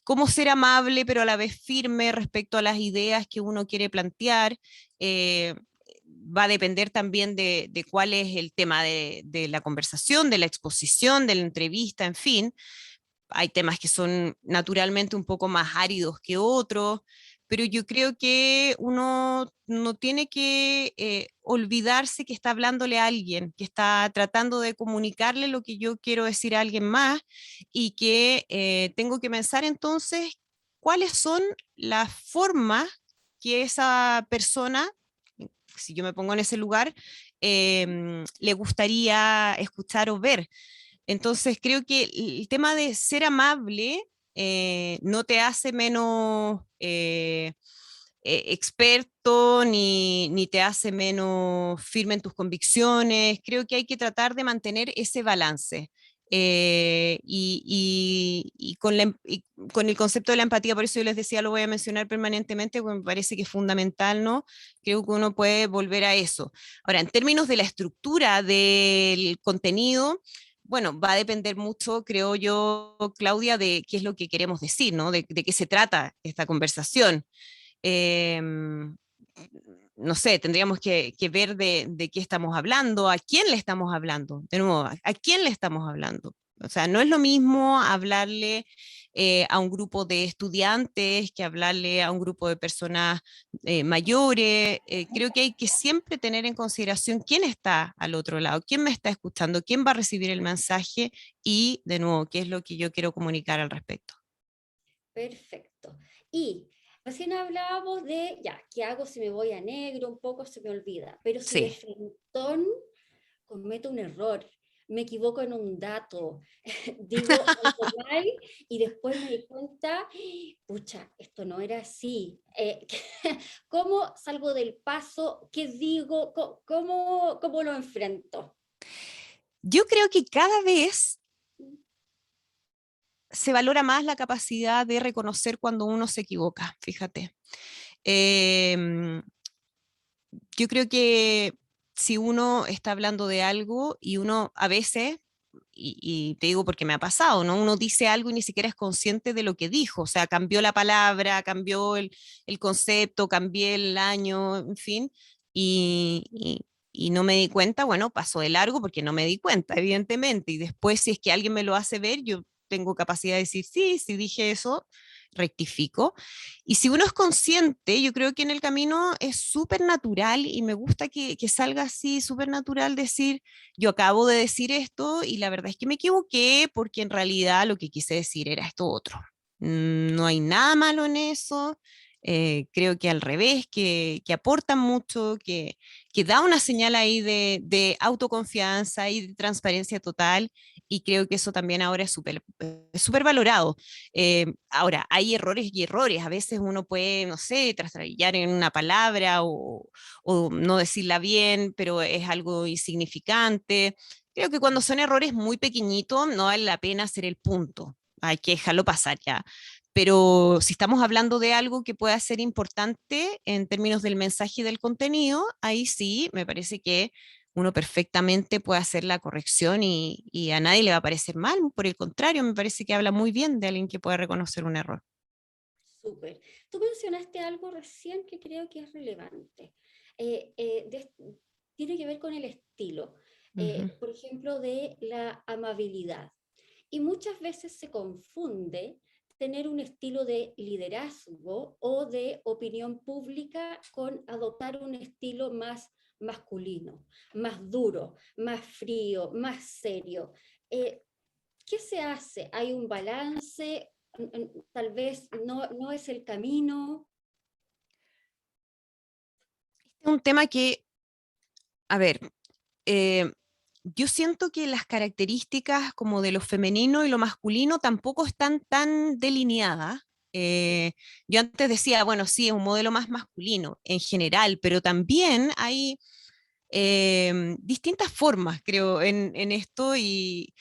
cómo ser amable pero a la vez firme respecto a las ideas que uno quiere plantear. Va a depender también de cuál es el tema de la conversación, de la exposición, de la entrevista, en fin. Hay temas que son naturalmente un poco más áridos que otros, pero yo creo que uno no tiene que olvidarse que está hablándole a alguien, que está tratando de comunicarle lo que yo quiero decir a alguien más y que tengo que pensar entonces cuáles son las formas que esa persona, si yo me pongo en ese lugar, le gustaría escuchar o ver. Entonces creo que el tema de ser amable no te hace menos experto ni te hace menos firme en tus convicciones. Creo que hay que tratar de mantener ese balance. Y con el concepto de la empatía, por eso yo les decía, lo voy a mencionar permanentemente, porque me parece que es fundamental, ¿no? Creo que uno puede volver a eso. Ahora, en términos de la estructura del contenido, bueno, va a depender mucho, creo yo, Claudia, de qué es lo que queremos decir, ¿no? De qué se trata esta conversación. Eh, no sé, tendríamos que ver de qué estamos hablando, a quién le estamos hablando, de nuevo, a quién le estamos hablando. O sea, no es lo mismo hablarle a un grupo de estudiantes que hablarle a un grupo de personas mayores. Creo que hay que siempre tener en consideración quién está al otro lado, quién me está escuchando, quién va a recibir el mensaje y, de nuevo, qué es lo que yo quiero comunicar al respecto. Perfecto. Y recién hablábamos de, ya, ¿qué hago si me voy a negro? Un poco se me olvida, pero si de Sí. frentón cometo un error, me equivoco en un dato, digo algo mal y después me di cuenta, pucha, esto no era así. ¿Cómo salgo del paso? ¿Qué digo? ¿Cómo lo enfrento? Yo creo que cada vez se valora más la capacidad de reconocer cuando uno se equivoca, fíjate. Yo creo que si uno está hablando de algo y uno a veces, y te digo porque me ha pasado, ¿no? Uno dice algo y ni siquiera es consciente de lo que dijo, o sea, cambió la palabra, cambió el concepto, cambié el año, en fin, y no me di cuenta, bueno, pasó de largo porque no me di cuenta, evidentemente, y después si es que alguien me lo hace ver, yo tengo capacidad de decir, sí, si dije eso, rectifico. Y si uno es consciente, yo creo que en el camino es súper natural y me gusta que salga así, súper natural decir, yo acabo de decir esto y la verdad es que me equivoqué porque en realidad lo que quise decir era esto otro. No hay nada malo en eso. Creo que al revés, que aportan mucho, que da una señal ahí de autoconfianza y de transparencia total, y creo que eso también ahora es súper valorado. Ahora, hay errores y errores, a veces uno puede, no sé, trastrallar en una palabra o no decirla bien, pero es algo insignificante. Creo que cuando son errores muy pequeñitos no vale la pena hacer el punto, hay que dejarlo pasar ya. Pero si estamos hablando de algo que pueda ser importante en términos del mensaje y del contenido, ahí sí me parece que uno perfectamente puede hacer la corrección y a nadie le va a parecer mal. Por el contrario, me parece que habla muy bien de alguien que puede reconocer un error. Súper. Tú mencionaste algo recién que creo que es relevante. Tiene que ver con el estilo, por ejemplo, de la amabilidad. Y muchas veces se confunde tener un estilo de liderazgo o de opinión pública con adoptar un estilo más masculino, más duro, más frío, más serio. ¿Qué se hace? ¿Hay un balance? Tal vez no es el camino. Es un tema que, a ver, eh, yo siento que las características como de lo femenino y lo masculino tampoco están tan delineadas. Yo antes decía, bueno, sí, es un modelo más masculino en general, pero también hay distintas formas, creo, en esto y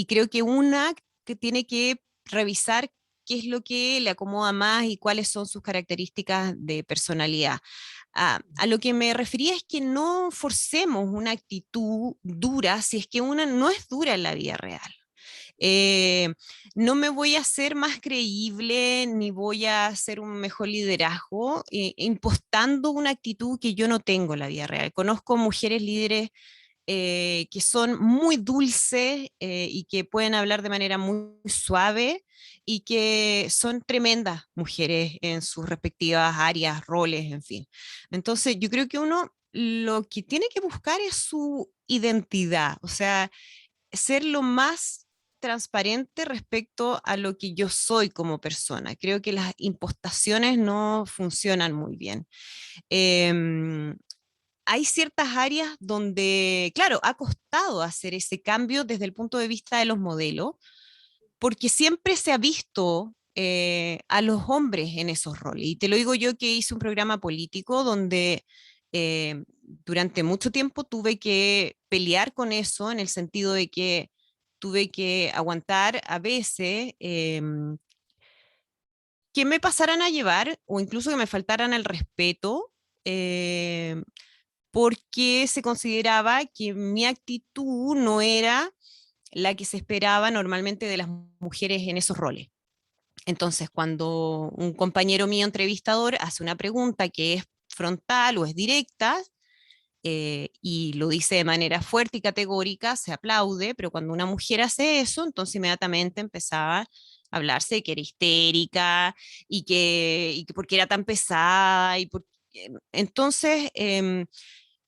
creo que una que tiene que revisar qué es lo que le acomoda más y cuáles son sus características de personalidad. A lo que me refería es que no forcemos una actitud dura si es que una no es dura en la vida real. Eh, no me voy a hacer más creíble ni voy a hacer un mejor liderazgo impostando una actitud que yo no tengo en la vida real. Conozco mujeres líderes que son muy dulces y que pueden hablar de manera muy suave y que son tremendas mujeres en sus respectivas áreas, roles, en fin. Entonces, yo creo que uno lo que tiene que buscar es su identidad, o sea, ser lo más transparente respecto a lo que yo soy como persona. Creo que las impostaciones no funcionan muy bien. Em, Hay ciertas áreas donde, claro, ha costado hacer ese cambio desde el punto de vista de los modelos, porque siempre se ha visto a los hombres en esos roles. Y te lo digo yo que hice un programa político donde durante mucho tiempo tuve que pelear con eso en el sentido de que tuve que aguantar a veces que me pasaran a llevar o incluso que me faltaran el respeto. Porque se consideraba que mi actitud no era la que se esperaba normalmente de las mujeres en esos roles. Entonces, cuando un compañero mío entrevistador hace una pregunta que es frontal o es directa, y lo dice de manera fuerte y categórica, se aplaude, pero cuando una mujer hace eso, entonces inmediatamente empezaba a hablarse de que era histérica y que porque era tan pesada. Entonces,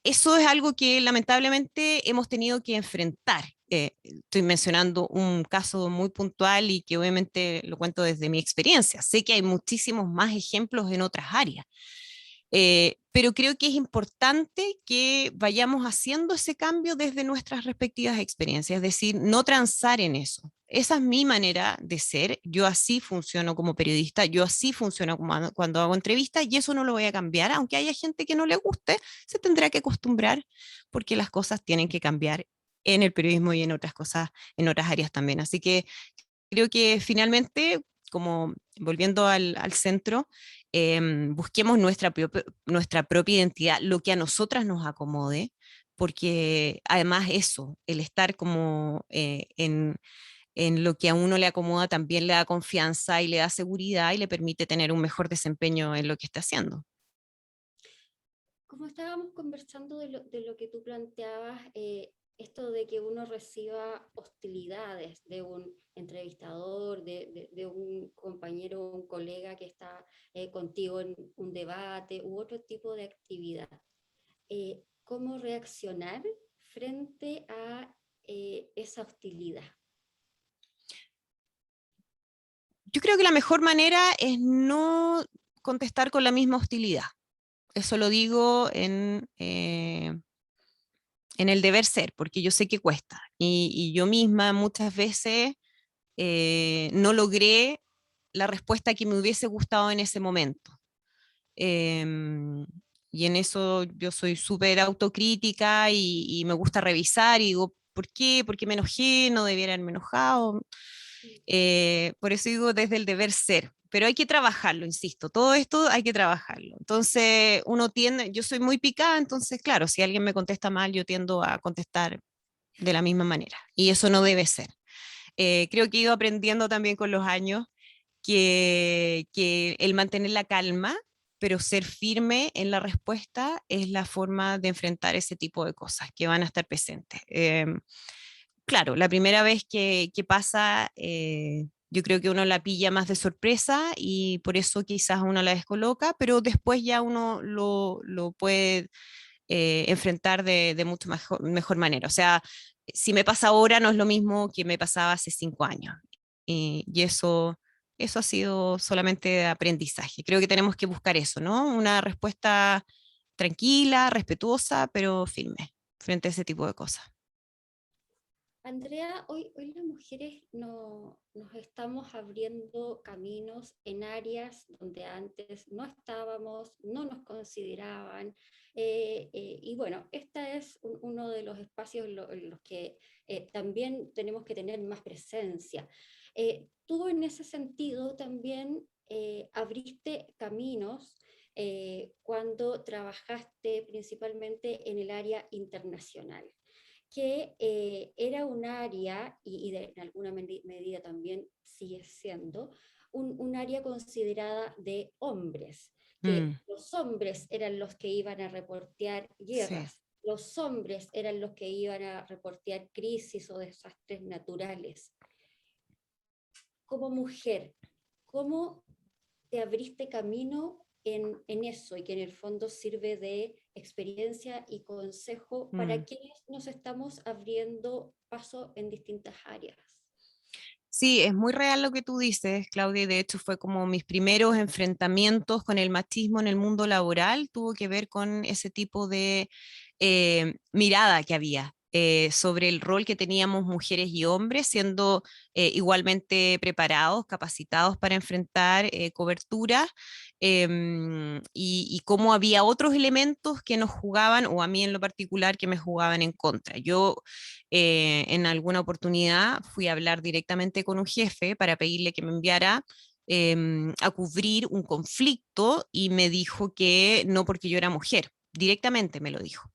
eso es algo que lamentablemente hemos tenido que enfrentar. Estoy mencionando un caso muy puntual y que obviamente lo cuento desde mi experiencia. Sé que hay muchísimos más ejemplos en otras áreas, pero creo que es importante que vayamos haciendo ese cambio desde nuestras respectivas experiencias, es decir, no transar en eso. Esa es mi manera de ser, yo así funciono como periodista, yo así funciono cuando hago entrevistas y eso no lo voy a cambiar, aunque haya gente que no le guste, se tendrá que acostumbrar porque las cosas tienen que cambiar en el periodismo y en otras cosas, en otras áreas también. Así que creo que finalmente, como volviendo al centro, busquemos nuestra propia identidad, lo que a nosotras nos acomode, porque además eso, el estar como en lo que a uno le acomoda también le da confianza y le da seguridad y le permite tener un mejor desempeño en lo que está haciendo. Como estábamos conversando de lo que tú planteabas, esto de que uno reciba hostilidades de un entrevistador, de un compañero, un colega que está contigo en un debate u otro tipo de actividad. ¿Cómo reaccionar frente a esa hostilidad? Yo creo que la mejor manera es no contestar con la misma hostilidad. Eso lo digo en el deber ser, porque yo sé que cuesta. Y yo misma muchas veces no logré la respuesta que me hubiese gustado en ese momento. Em, y en eso yo soy súper autocrítica y me gusta revisar y digo, ¿por qué? ¿Por qué me enojé? No debiera haberme enojado. Por eso digo desde el deber ser. Pero hay que trabajarlo, insisto, todo esto hay que trabajarlo. Entonces, uno tiende, yo soy muy picada, entonces, claro, si alguien me contesta mal, yo tiendo a contestar de la misma manera. Y eso no debe ser. Creo que he ido aprendiendo también con los años que el mantener la calma, pero ser firme en la respuesta es la forma de enfrentar ese tipo de cosas que van a estar presentes. Claro, la primera vez que pasa, yo creo que uno la pilla más de sorpresa y por eso quizás uno la descoloca, pero después ya uno lo puede enfrentar de mucho mejor manera. O sea, si me pasa ahora no es lo mismo que me pasaba hace 5 años. Y eso ha sido solamente aprendizaje. Creo que tenemos que buscar eso, ¿no? Una respuesta tranquila, respetuosa, pero firme frente a ese tipo de cosas. Andrea, hoy las mujeres nos estamos abriendo caminos en áreas donde antes no estábamos, no nos consideraban. Y bueno, este es uno de los espacios en los que también tenemos que tener más presencia. Tú en ese sentido también abriste caminos cuando trabajaste principalmente en el área internacional, que era un área, en alguna medida también sigue siendo, un área considerada de hombres, que Mm, los hombres eran los que iban a reportear sí. guerras, los hombres eran los que iban a reportear crisis o desastres naturales. Como mujer, ¿cómo te abriste camino en eso y que en el fondo sirve de experiencia y consejo para Mm. quienes nos estamos abriendo paso en distintas áreas? Sí, es muy real lo que tú dices, Claudia, y de hecho fue como mis primeros enfrentamientos con el machismo en el mundo laboral, tuvo que ver con ese tipo de mirada que había sobre el rol que teníamos mujeres y hombres, siendo igualmente preparados, capacitados para enfrentar coberturas, y cómo había otros elementos que nos jugaban, o a mí en lo particular, que me jugaban en contra. Yo en alguna oportunidad fui a hablar directamente con un jefe para pedirle que me enviara a cubrir un conflicto y me dijo que no, porque yo era mujer, directamente me lo dijo.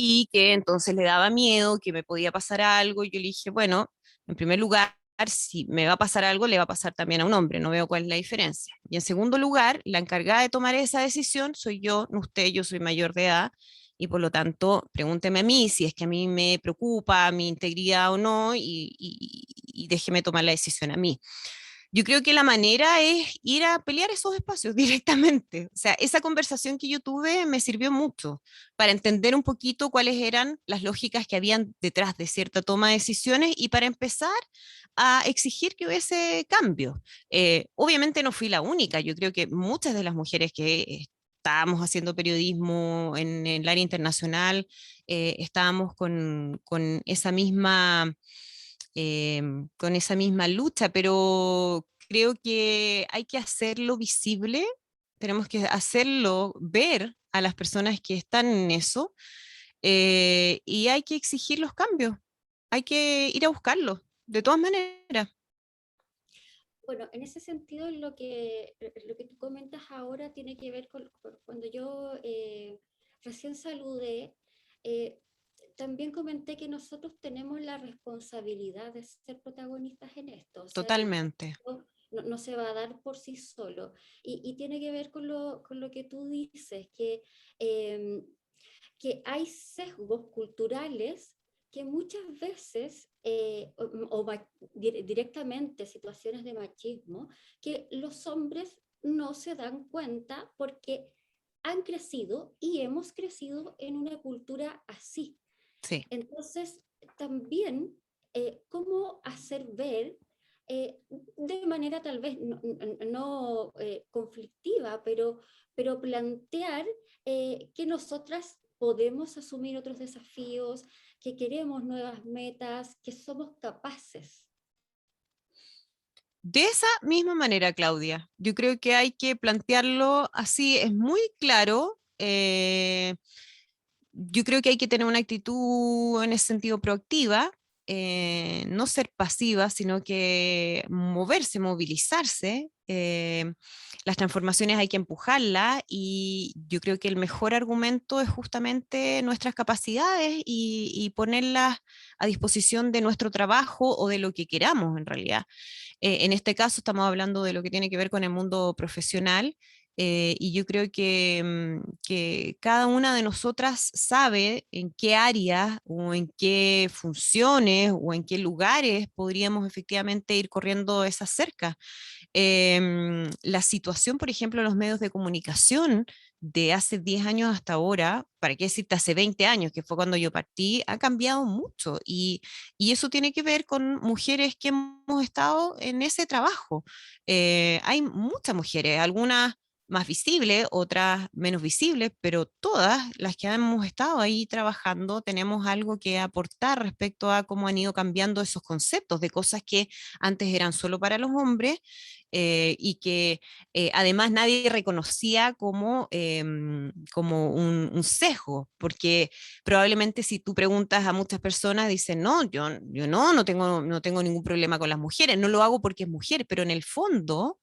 Y que entonces le daba miedo, que me podía pasar algo. Y yo le dije, bueno, en primer lugar, si me va a pasar algo, le va a pasar también a un hombre, no veo cuál es la diferencia. Y en segundo lugar, la encargada de tomar esa decisión soy yo, no usted, yo soy mayor de edad, y por lo tanto, pregúnteme a mí si es que a mí me preocupa mi integridad o no, y déjeme tomar la decisión a mí. Yo creo que la manera es ir a pelear esos espacios directamente. O sea, esa conversación que yo tuve me sirvió mucho para entender un poquito cuáles eran las lógicas que habían detrás de cierta toma de decisiones y para empezar a exigir que hubiese cambio. Obviamente no fui la única. Yo creo que muchas de las mujeres que estábamos haciendo periodismo en el área internacional, estábamos con esa misma con esa misma lucha, pero creo que hay que hacerlo visible, tenemos que hacerlo ver a las personas que están en eso, y hay que exigir los cambios, hay que ir a buscarlos, de todas maneras. Bueno, en ese sentido, lo que tú comentas ahora tiene que ver con cuando yo recién saludé, eh, también comenté que nosotros tenemos la responsabilidad de ser protagonistas en esto, o sea, el Totalmente. cambio no se va a dar por sí solo. Y tiene que ver con lo que tú dices, em, que hay sesgos culturales que muchas veces, directamente situaciones de machismo, que los hombres no se dan cuenta porque han crecido y hemos crecido en una cultura así. Sí. Entonces, también, ¿cómo hacer ver de manera tal vez no conflictiva, pero plantear que nosotras podemos asumir otros desafíos, que queremos nuevas metas, que somos capaces. De esa misma manera, Claudia, yo creo que hay que plantearlo así, es muy claro. Yo creo que hay que tener una actitud en ese sentido proactiva, no ser pasiva, sino que moverse, movilizarse. Las transformaciones hay que empujarlas y yo creo que el mejor argumento es justamente nuestras capacidades y ponerlas a disposición de nuestro trabajo o de lo que queramos en realidad. En este caso estamos hablando de lo que tiene que ver con el mundo profesional. Y yo creo que cada una de nosotras sabe en qué áreas o en qué funciones o en qué lugares podríamos efectivamente ir corriendo esa cerca. La situación, por ejemplo, en los medios de comunicación de hace 10 años hasta ahora, para qué decirte hace 20 años, que fue cuando yo partí, ha cambiado mucho y eso tiene que ver con mujeres que hemos estado en ese trabajo. Hay muchas mujeres, algunas más visibles, otras menos visibles, pero todas las que hemos estado ahí trabajando tenemos algo que aportar respecto a cómo han ido cambiando esos conceptos de cosas que antes eran solo para los hombres y que además nadie reconocía como un sesgo, porque probablemente si tú preguntas a muchas personas dicen, no, yo no tengo ningún problema con las mujeres, no lo hago porque es mujer, pero en el fondo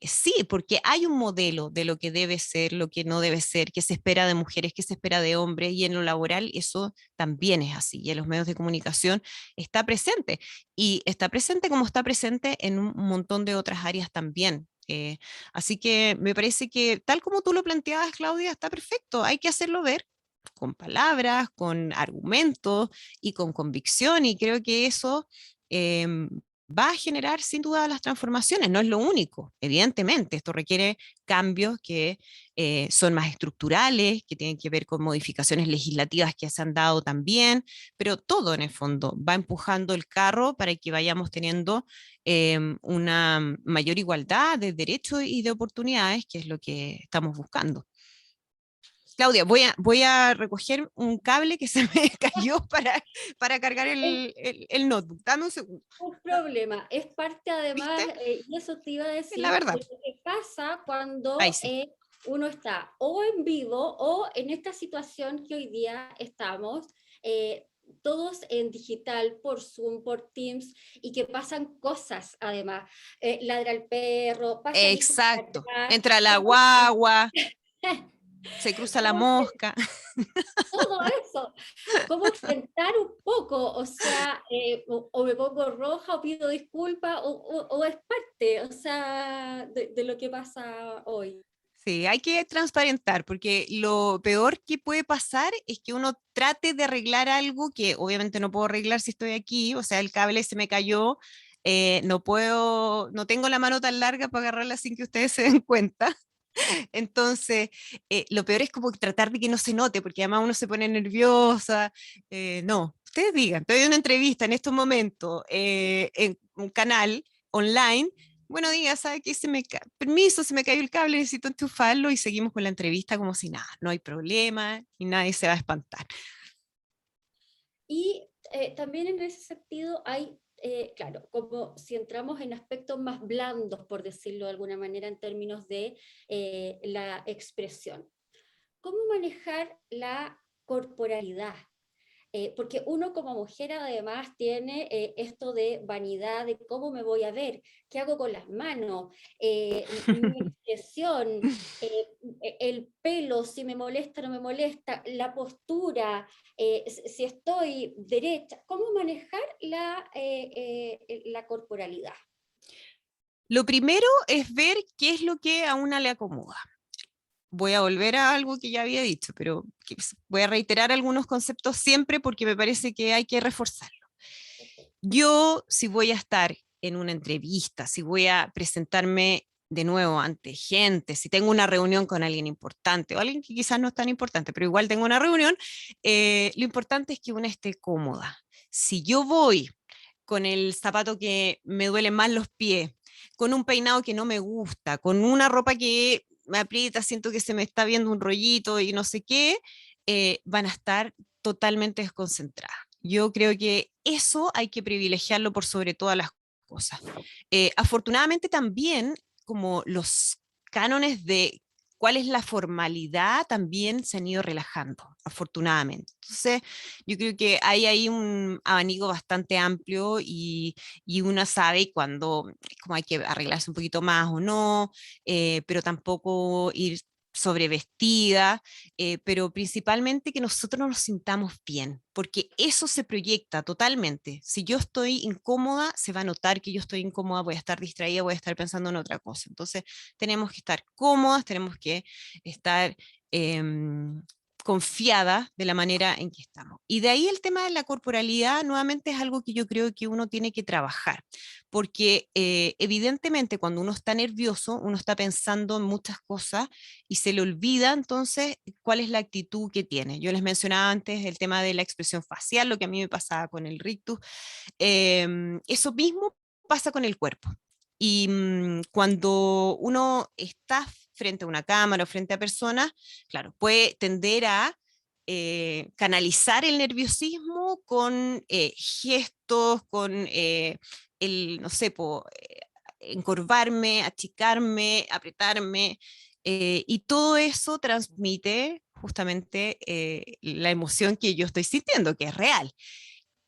sí, porque hay un modelo de lo que debe ser, lo que no debe ser, qué se espera de mujeres, qué se espera de hombres, y en lo laboral eso también es así, y en los medios de comunicación está presente, y está presente como está presente en un montón de otras áreas también. Así que me parece que tal como tú lo planteabas, Claudia, está perfecto, hay que hacerlo ver con palabras, con argumentos y con convicción, y creo que eso va a generar sin duda las transformaciones, no es lo único, evidentemente, esto requiere cambios que son más estructurales, que tienen que ver con modificaciones legislativas que se han dado también, pero todo en el fondo va empujando el carro para que vayamos teniendo una mayor igualdad de derechos y de oportunidades, que es lo que estamos buscando. Claudia, voy a recoger un cable que se me cayó para cargar el notebook. Dame un segundo. Un problema, es parte además, ¿Viste? y eso te iba a Es la decir, verdad. de lo que pasa Ahí cuando sí. uno está o en vivo o en esta situación que hoy día estamos, todos en digital, por Zoom, por Teams, y que pasan cosas además. Ladra el perro, pasa el hijo por Exacto. atrás. Entra la ¿Cómo? guagua, se cruza la ¿Cómo mosca. todo eso? ¿Cómo enfrentar un poco? O sea, o me pongo roja o pido disculpas o es parte, o sea, de lo que pasa hoy. Sí, hay que transparentar, porque lo peor que puede pasar es que uno trate de arreglar algo que obviamente no puedo arreglar si estoy aquí, o sea, el cable se me cayó, no tengo la mano tan larga para agarrarla sin que ustedes se den cuenta. Entonces, lo peor es como tratar de que no se note, porque además uno se pone nerviosa. No, ustedes digan, estoy en una entrevista en estos momentos en un canal online. Bueno, diga, ¿sabe qué? Permiso, se me cayó el cable, necesito enchufarlo y seguimos con la entrevista como si nada, no hay problema y nadie se va a espantar. Y también en ese sentido hay, claro, como si entramos en aspectos más blandos, por decirlo de alguna manera, en términos de la expresión. ¿Cómo manejar la corporalidad? Porque uno como mujer además tiene esto de vanidad, de cómo me voy a ver, qué hago con las manos, mi expresión, el pelo, si me molesta o no me molesta, la postura, si estoy derecha, cómo manejar la corporalidad. Lo primero es ver qué es lo que a una le acomoda. Voy a volver a algo que ya había dicho, pero voy a reiterar algunos conceptos siempre porque me parece que hay que reforzarlo. Yo, si voy a estar en una entrevista, si voy a presentarme de nuevo ante gente, si tengo una reunión con alguien importante o alguien que quizás no es tan importante, pero igual tengo una reunión, lo importante es que una esté cómoda. Si yo voy con el zapato que me duelen más los pies, con un peinado que no me gusta, con una ropa que me aprieta, siento que se me está viendo un rollito y no sé qué, van a estar totalmente desconcentradas. Yo creo que eso hay que privilegiarlo por sobre todas las cosas. Afortunadamente también, como los cánones de cuál es la formalidad también se han ido relajando, afortunadamente. Entonces, yo creo que hay ahí un abanico bastante amplio y una sabe cuando como hay que arreglarse un poquito más o no, pero tampoco ir sobrevestida, pero principalmente que nosotros nos sintamos bien, porque eso se proyecta totalmente. Si yo estoy incómoda, se va a notar que yo estoy incómoda, voy a estar distraída, voy a estar pensando en otra cosa. Entonces, tenemos que estar cómodas, tenemos que estar confiada de la manera en que estamos. Y de ahí el tema de la corporalidad, nuevamente es algo que yo creo que uno tiene que trabajar, porque evidentemente cuando uno está nervioso, uno está pensando en muchas cosas y se le olvida entonces cuál es la actitud que tiene. Yo les mencionaba antes el tema de la expresión facial, lo que a mí me pasaba con el rictus. Eso mismo pasa con el cuerpo. Y cuando uno está frente a una cámara o frente a personas, claro, puede tender a canalizar el nerviosismo con gestos, con no sé, encorvarme, achicarme, apretarme, y todo eso transmite justamente la emoción que yo estoy sintiendo, que es real.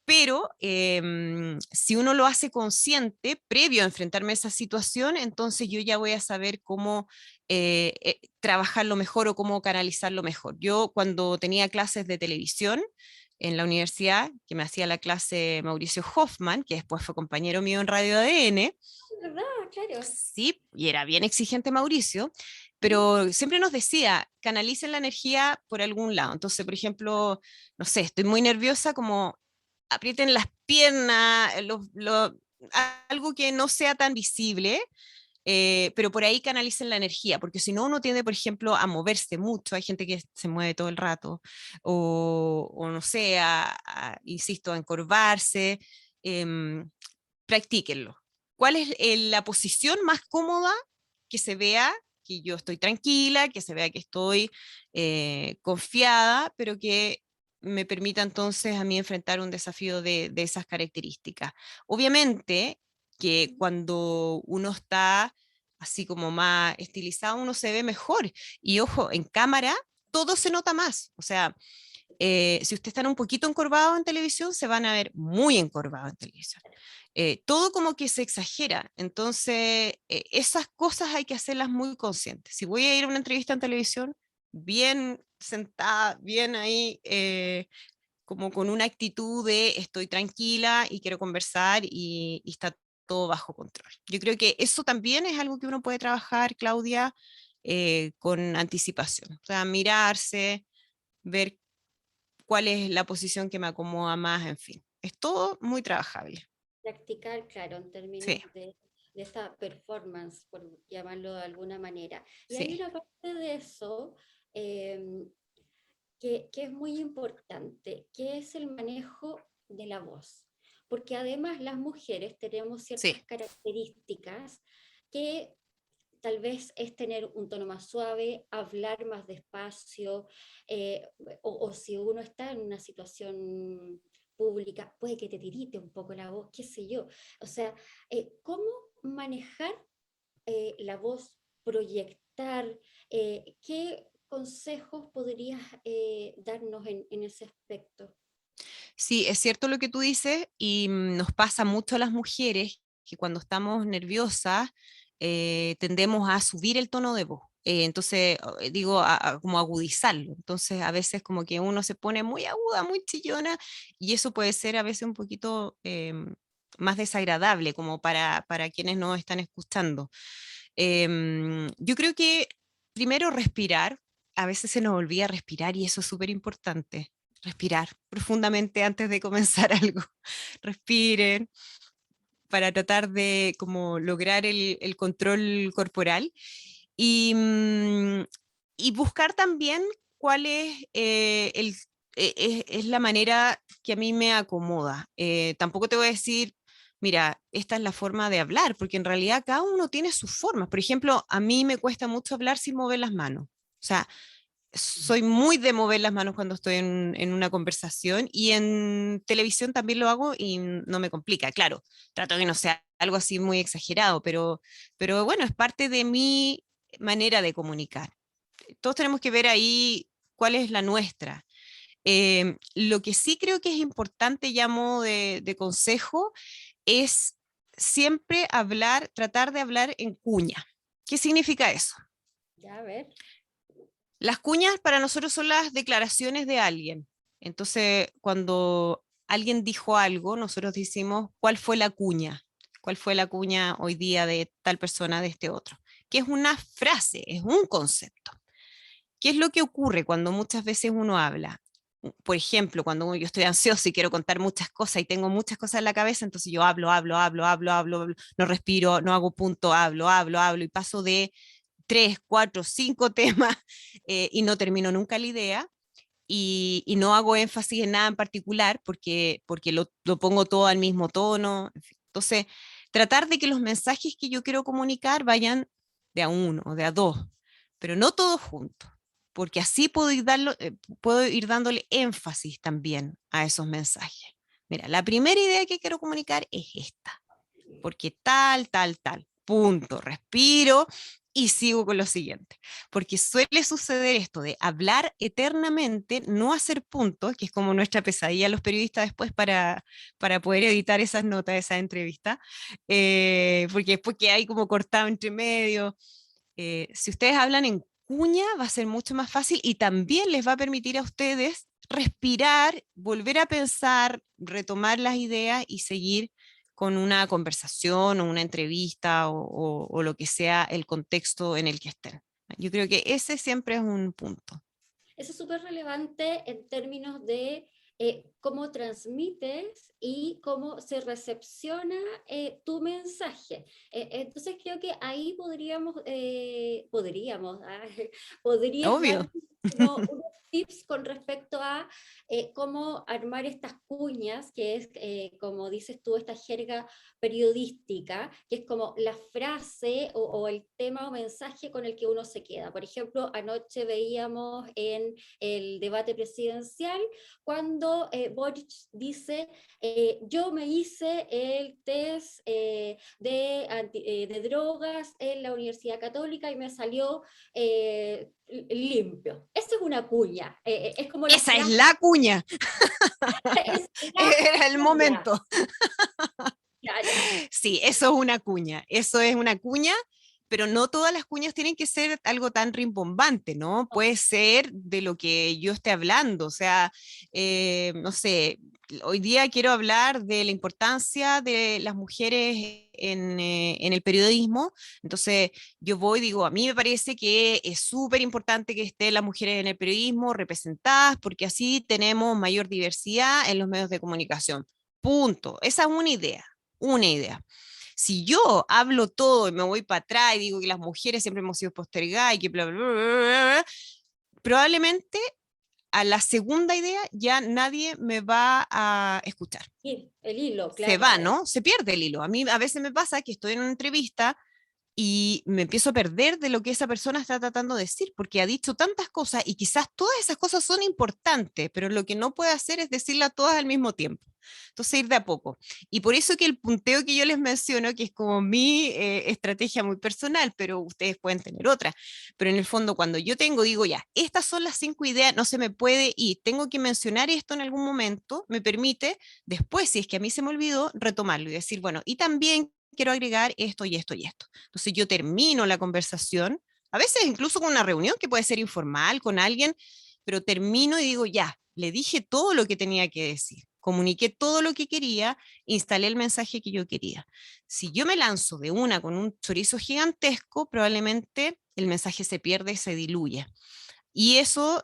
Pero si uno lo hace consciente, previo a enfrentarme a esa situación, entonces yo ya voy a saber cómo trabajarlo mejor o cómo canalizarlo mejor. Yo cuando tenía clases de televisión en la universidad, que me hacía la clase Mauricio Hoffman, que después fue compañero mío en Radio ADN, ¿Verdad? Claro. sí, y era bien exigente Mauricio, pero siempre nos decía, canalicen la energía por algún lado. Entonces, por ejemplo, no sé, estoy muy nerviosa, como aprieten las piernas, algo que no sea tan visible, pero por ahí canalicen la energía, porque si no uno tiende, por ejemplo, a moverse mucho, hay gente que se mueve todo el rato, o no sé, insisto, a encorvarse, practíquenlo. ¿Cuál es la posición más cómoda que se vea que yo estoy tranquila, que se vea que estoy confiada, pero que me permita entonces a mí enfrentar un desafío de esas características? Obviamente que cuando uno está así como más estilizado, uno se ve mejor. Y ojo, en cámara todo se nota más. O sea, si ustedes están un poquito encorvados en televisión, se van a ver muy encorvados en televisión. Todo como que se exagera. Entonces, esas cosas hay que hacerlas muy conscientes. Si voy a ir a una entrevista en televisión, bien sentada, bien ahí, como con una actitud de estoy tranquila y quiero conversar y está todo bajo control. Yo creo que eso también es algo que uno puede trabajar, Claudia, con anticipación. O sea, mirarse, ver cuál es la posición que me acomoda más, en fin. Es todo muy trabajable. Practicar, claro, en términos Sí, de esta performance, por llamarlo de alguna manera. Y hay sí, una parte de eso em, que es muy importante, que es el manejo de la voz. Porque además las mujeres tenemos ciertas sí. características que tal vez es tener un tono más suave, hablar más despacio, eh, o si uno está en una situación pública, puede que te tirite un poco la voz, qué sé yo. O sea, ¿cómo manejar la voz, proyectar? ¿Qué consejos podrías darnos en ese aspecto? Sí, es cierto lo que tú dices y nos pasa mucho a las mujeres que cuando estamos nerviosas tendemos a subir el tono de voz. Entonces, digo, como agudizarlo. Entonces, a veces como que uno se pone muy aguda, muy chillona, y eso puede ser a veces un poquito más desagradable como para quienes no están escuchando. Yo creo que primero respirar, a veces se nos olvida respirar y eso es súper importante. Respirar profundamente antes de comenzar algo. Respiren para tratar de como lograr el control corporal y, y buscar también cuál es, es la manera que a mí me acomoda. Tampoco te voy a decir mira, esta es la forma de hablar, porque en realidad cada uno tiene sus formas. Por ejemplo, a mí me cuesta mucho hablar sin mover las manos. O sea, soy muy de mover las manos cuando estoy en una conversación, y en televisión también lo hago y no me complica. Claro, trato de que no sea algo así muy exagerado, pero bueno, es parte de mi manera de comunicar. Todos tenemos que ver ahí cuál es la nuestra. Lo que sí creo que es importante, ya a modo de consejo, es siempre hablar, tratar de hablar en cuña. ¿Qué significa eso? Ya, a ver. Las cuñas para nosotros son las declaraciones de alguien. Entonces, cuando alguien dijo algo, nosotros decimos cuál fue la cuña, cuál fue la cuña hoy día de tal persona, de este otro, que es una frase, es un concepto. ¿Qué es lo que ocurre cuando muchas veces uno habla? Por ejemplo, cuando yo estoy ansioso y quiero contar muchas cosas y tengo muchas cosas en la cabeza, entonces yo hablo, no respiro, no hago punto, hablo y paso de 3, 4, 5 temas y no termino nunca la idea. Y no hago énfasis en nada en particular porque lo pongo todo al mismo tono. En fin. Entonces, tratar de que los mensajes que yo quiero comunicar vayan de a uno o de a dos, pero no todos juntos, porque así puedo ir dándole énfasis también a esos mensajes. Mira, la primera idea que quiero comunicar es esta, porque tal, punto, respiro y sigo con lo siguiente. Porque suele suceder esto de hablar eternamente, no hacer puntos, que es como nuestra pesadilla los periodistas después para poder editar esas notas, esa entrevista, porque después que hay como cortado entre medio. Si ustedes hablan en cuña, va a ser mucho más fácil y también les va a permitir a ustedes respirar, volver a pensar, retomar las ideas y seguir con una conversación o una entrevista o lo que sea el contexto en el que estén. Yo creo que ese siempre es un punto. Eso es súper relevante en términos de cómo transmites y cómo se recepciona tu mensaje. Entonces creo que ahí podrías Obvio. dar como unos tips con respecto a cómo armar estas cuñas, que es, como dices tú, esta jerga periodística, que es como la frase o el tema o mensaje con el que uno se queda. Por ejemplo, anoche veíamos en el debate presidencial cuando Boric dice, yo me hice el test de drogas en la Universidad Católica y me salió limpio. Eso es una cuña. Es como la Esa es frase, la cuña. es la Era el cuña. momento. Claro. Sí, eso es una cuña. Eso es una cuña, pero no todas las cuñas tienen que ser algo tan rimbombante, ¿no? Puede ser de lo que yo esté hablando, o sea, no sé, hoy día quiero hablar de la importancia de las mujeres en el periodismo, entonces yo voy y digo, a mí me parece que es súper importante que estén las mujeres en el periodismo representadas, porque así tenemos mayor diversidad en los medios de comunicación. Punto. Esa es una idea, una idea. Si yo hablo todo y me voy para atrás y digo que las mujeres siempre hemos sido postergadas y que bla, bla, bla, bla, bla, probablemente a la segunda idea ya nadie me va a escuchar. El hilo, Se claro. va, ¿no? Se pierde el hilo. A mí a veces me pasa que estoy en una entrevista y me empiezo a perder de lo que esa persona está tratando de decir, porque ha dicho tantas cosas y quizás todas esas cosas son importantes, pero lo que no puede hacer es decirlas todas al mismo tiempo. Entonces, ir de a poco. Y por eso que el punteo que yo les menciono, que es como mi estrategia muy personal, pero ustedes pueden tener otra. Pero en el fondo, cuando yo digo ya, estas son las 5 ideas, no se me puede ir, tengo que mencionar esto en algún momento, me permite después, si es que a mí se me olvidó, retomarlo y decir, bueno, y también quiero agregar esto y esto y esto. Entonces yo termino la conversación, a veces incluso con una reunión que puede ser informal con alguien, pero termino y digo, ya, le dije todo lo que tenía que decir, comuniqué todo lo que quería, instalé el mensaje que yo quería. Si yo me lanzo de una con un chorizo gigantesco, probablemente el mensaje se pierde y se diluye. Y eso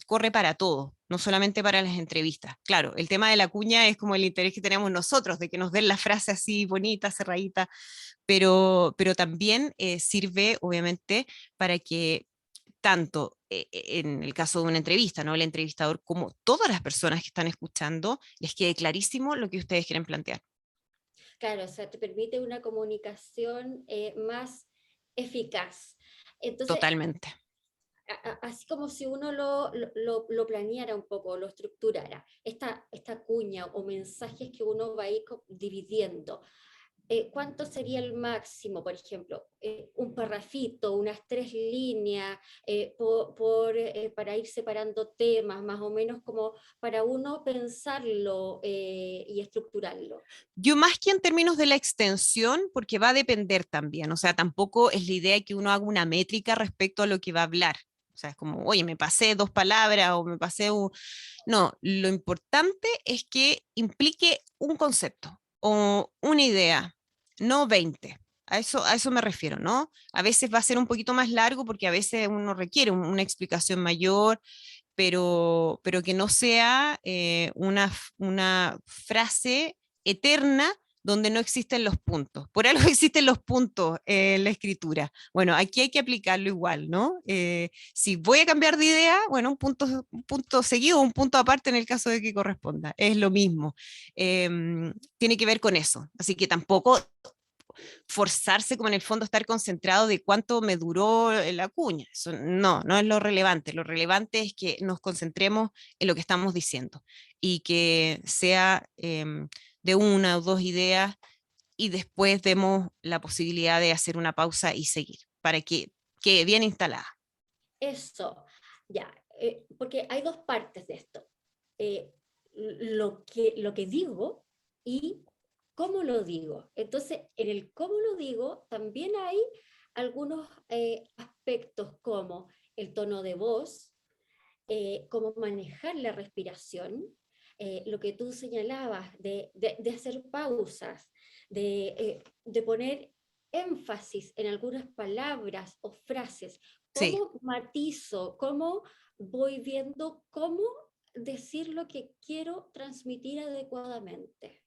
corre para todo, no solamente para las entrevistas. Claro, el tema de la cuña es como el interés que tenemos nosotros, de que nos den la frase así bonita, cerradita, pero también sirve obviamente para que tanto en el caso de una entrevista, ¿no? El entrevistador como todas las personas que están escuchando, les quede clarísimo lo que ustedes quieren plantear. Claro, o sea, te permite una comunicación más eficaz. Entonces, Totalmente. así como si uno lo planeara un poco, lo estructurara, esta cuña o mensajes que uno va a ir dividiendo. ¿Cuánto sería el máximo, por ejemplo? Un parrafito, unas 3 líneas, para ir separando temas, más o menos como para uno pensarlo y estructurarlo. Yo más que en términos de la extensión, porque va a depender también, o sea, tampoco es la idea que uno haga una métrica respecto a lo que va a hablar. O sea, es como, oye, me pasé 2 palabras o me pasé un... No, lo importante es que implique un concepto o una idea, no 20. A eso me refiero, ¿no? A veces va a ser un poquito más largo porque a veces uno requiere una explicación mayor, pero que no sea una frase eterna donde no existen los puntos. Por algo existen los puntos en la escritura. Bueno, aquí hay que aplicarlo igual, ¿no? Si voy a cambiar de idea, bueno, un punto seguido, un punto aparte en el caso de que corresponda. Es lo mismo. Tiene que ver con eso. Así que tampoco forzarse como en el fondo estar concentrado de cuánto me duró la cuña. Eso no es lo relevante. Lo relevante es que nos concentremos en lo que estamos diciendo y que sea de una o dos ideas y después demos la posibilidad de hacer una pausa y seguir para que quede bien instalada. Eso, ya, porque hay dos partes de esto. Lo que digo y cómo lo digo. Entonces, en el cómo lo digo también hay algunos aspectos como el tono de voz, cómo manejar la respiración, lo que tú señalabas de hacer pausas, de poner énfasis en algunas palabras o frases, Sí. cómo matizo, cómo voy viendo cómo decir lo que quiero transmitir adecuadamente.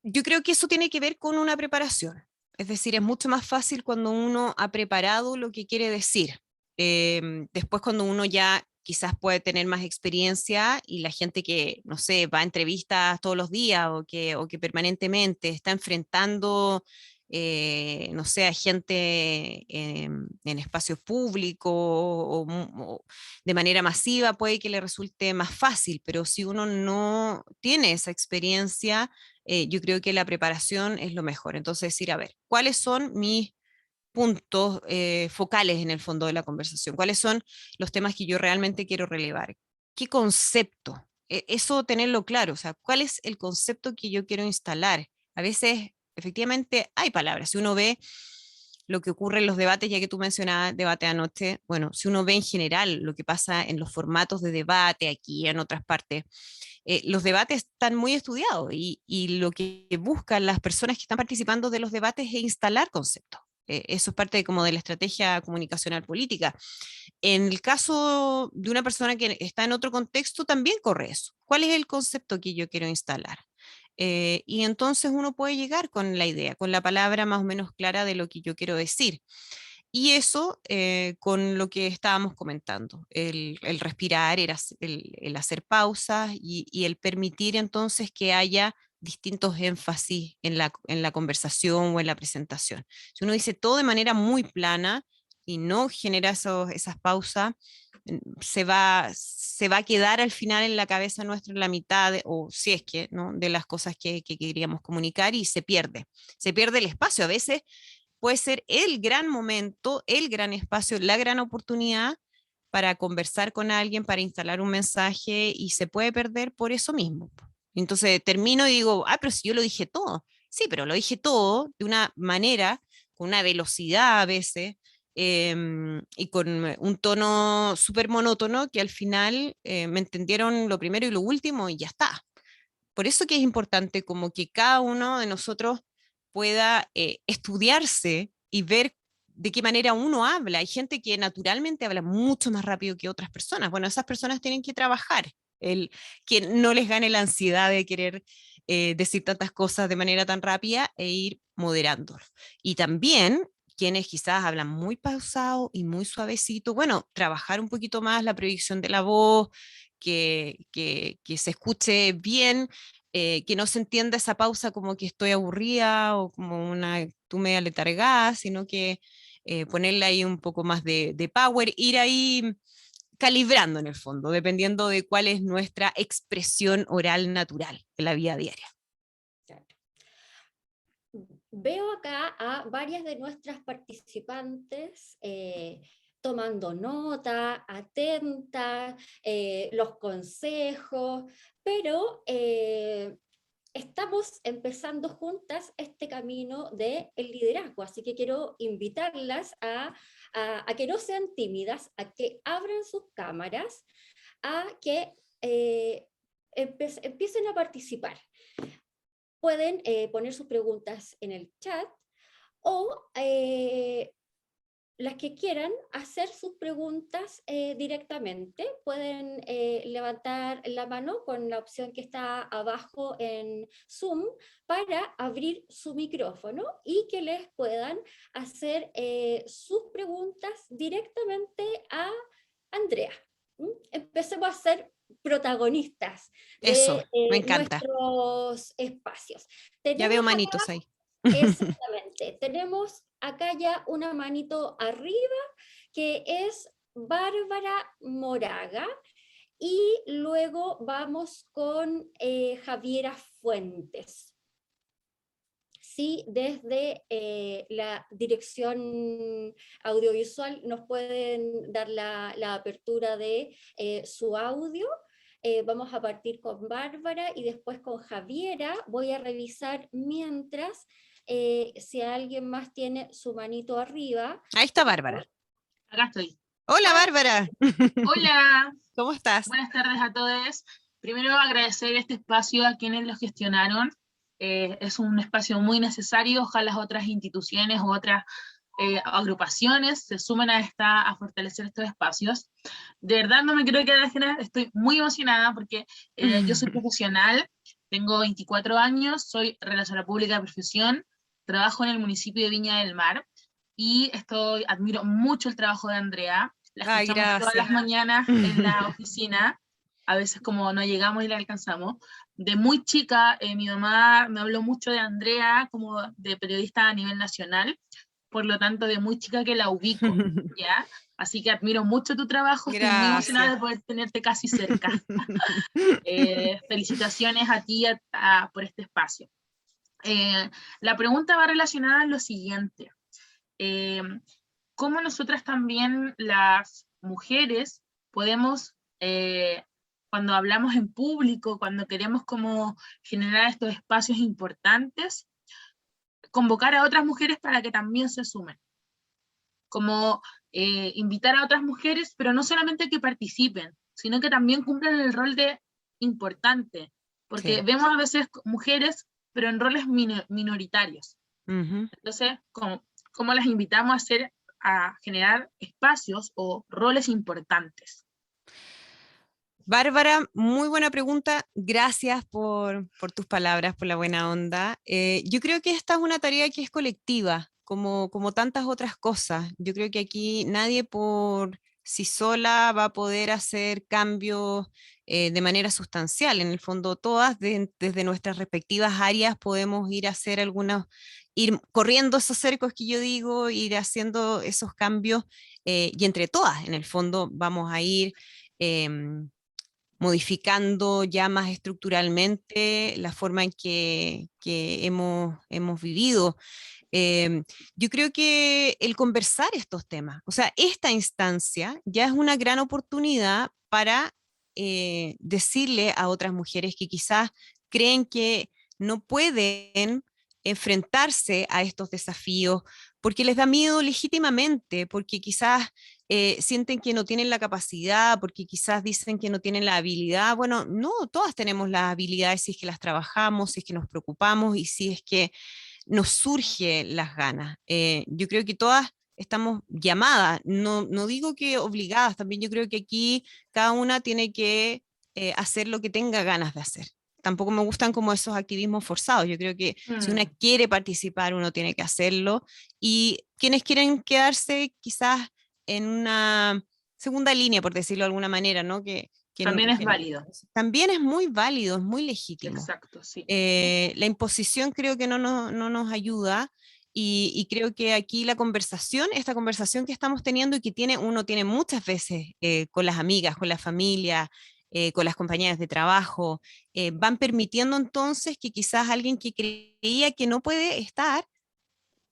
Yo creo que eso tiene que ver con una preparación. Es decir, es mucho más fácil cuando uno ha preparado lo que quiere decir. Después cuando uno ya quizás puede tener más experiencia y la gente que, no sé, va a entrevistas todos los días o que permanentemente está enfrentando, no sé, a gente en espacios públicos o de manera masiva, puede que le resulte más fácil, pero si uno no tiene esa experiencia, yo creo que la preparación es lo mejor. Entonces, decir, a ver, ¿cuáles son mis puntos focales en el fondo de la conversación? ¿Cuáles son los temas que yo realmente quiero relevar? ¿Qué concepto? Eso tenerlo claro, o sea, ¿cuál es el concepto que yo quiero instalar? A veces, efectivamente, hay palabras. Si uno ve lo que ocurre en los debates, ya que tú mencionabas debate anoche, bueno, si uno ve en general lo que pasa en los formatos de debate aquí, en otras partes, los debates están muy estudiados y lo que buscan las personas que están participando de los debates es instalar conceptos. Eso es parte como de la estrategia comunicacional política. En el caso de una persona que está en otro contexto, también corre eso. ¿Cuál es el concepto que yo quiero instalar? Y entonces uno puede llegar con la idea, con la palabra más o menos clara de lo que yo quiero decir. Y eso con lo que estábamos comentando, el respirar, el hacer pausas y el permitir entonces que haya distintos énfasis en la conversación o en la presentación. Si uno dice todo de manera muy plana y no genera esas pausas, se va a quedar al final en la cabeza nuestra en la mitad, o si es que, ¿no? De las cosas que queríamos comunicar y se pierde el espacio. A veces puede ser el gran momento, el gran espacio, la gran oportunidad para conversar con alguien, para instalar un mensaje y se puede perder por eso mismo. Entonces termino y digo, pero si yo lo dije todo. Sí, pero lo dije todo de una manera, con una velocidad a veces y con un tono súper monótono que al final me entendieron lo primero y lo último y ya está. Por eso que es importante como que cada uno de nosotros pueda estudiarse y ver de qué manera uno habla. Hay gente que naturalmente habla mucho más rápido que otras personas. Bueno, esas personas tienen que trabajar, que no les gane la ansiedad de querer decir tantas cosas de manera tan rápida e ir moderándolo. Y también quienes quizás hablan muy pausado y muy suavecito, bueno, trabajar un poquito más la proyección de la voz, que se escuche bien, que no se entienda esa pausa como que estoy aburrida o como una tú media letargada, sino que ponerle ahí un poco más de power, ir ahí calibrando en el fondo, dependiendo de cuál es nuestra expresión oral natural en la vida diaria. Claro. Veo acá a varias de nuestras participantes tomando nota, atentas, los consejos, pero estamos empezando juntas este camino del liderazgo, así que quiero invitarlas a que no sean tímidas, a que abran sus cámaras, a que empiecen a participar. Pueden poner sus preguntas en el chat o las que quieran hacer sus preguntas directamente. Pueden levantar la mano con la opción que está abajo en Zoom para abrir su micrófono y que les puedan hacer sus preguntas directamente a Andrea. Empecemos a ser protagonistas Eso, de me encanta. nuestros espacios. Ya veo manitos ahí. Exactamente, tenemos acá ya una manito arriba que es Bárbara Moraga y luego vamos con Javiera Fuentes. Sí, desde la dirección audiovisual nos pueden dar la apertura de su audio. Vamos a partir con Bárbara y después con Javiera. Voy a revisar mientras si alguien más tiene su manito arriba. Ahí está Bárbara. Acá estoy. Hola Bárbara. Hola, ¿Cómo estás? buenas tardes a todos. Primero agradecer este espacio a quienes lo gestionaron. Es un espacio muy necesario. Ojalá otras instituciones u otras agrupaciones se sumen a fortalecer estos espacios. De verdad no me quiero quedar ajena, estoy muy emocionada porque yo soy profesional, tengo 24 años, soy relacionadora pública de profesión, trabajo en el municipio de Viña del Mar y admiro mucho el trabajo de Andrea. La escuchamos todas las mañanas en la oficina, a veces como no llegamos y la alcanzamos. De muy chica, mi mamá me habló mucho de Andrea como de periodista a nivel nacional, por lo tanto de muy chica que la ubico, ¿ya? Así que admiro mucho tu trabajo, estoy muy emocionada de poder tenerte casi cerca. Felicitaciones a ti por este espacio. La pregunta va relacionada a lo siguiente. ¿Cómo nosotras también las mujeres podemos, cuando hablamos en público, cuando queremos como generar estos espacios importantes, convocar a otras mujeres para que también se sumen? Como invitar a otras mujeres, pero no solamente que participen, sino que también cumplan el rol de importante, porque vemos a veces mujeres, pero en roles minoritarios. Entonces, ¿cómo las invitamos a generar espacios o roles importantes? Bárbara, muy buena pregunta. Gracias por tus palabras, por la buena onda. Yo creo que esta es una tarea que es colectiva, como tantas otras cosas. Yo creo que aquí nadie por sí sola va a poder hacer cambios de manera sustancial. En el fondo, todas desde nuestras respectivas áreas podemos ir a hacer ir corriendo esos cercos que yo digo, ir haciendo esos cambios y entre todas, en el fondo, vamos a ir modificando ya más estructuralmente la forma en que hemos vivido. Yo creo que el conversar estos temas, o sea, esta instancia ya es una gran oportunidad para decirle a otras mujeres que quizás creen que no pueden enfrentarse a estos desafíos porque les da miedo legítimamente, porque quizás sienten que no tienen la capacidad, porque quizás dicen que no tienen la habilidad. Bueno, no, todas tenemos las habilidades si es que las trabajamos, si es que nos preocupamos y si es que nos surge las ganas. Yo creo que todas estamos llamadas, no digo que obligadas, también yo creo que aquí cada una tiene que hacer lo que tenga ganas de hacer. Tampoco me gustan como esos activismos forzados. Yo creo que si una quiere participar, uno tiene que hacerlo. Y quienes quieren quedarse quizás en una segunda línea, por decirlo de alguna manera, ¿no? Que También es válido. También es muy válido, es muy legítimo. Exacto, sí. La imposición creo que no nos ayuda, y creo que aquí esta conversación que estamos teniendo y que uno tiene muchas veces con las amigas, con la familia, con las compañeras de trabajo, van permitiendo entonces que quizás alguien que creía que no puede estar,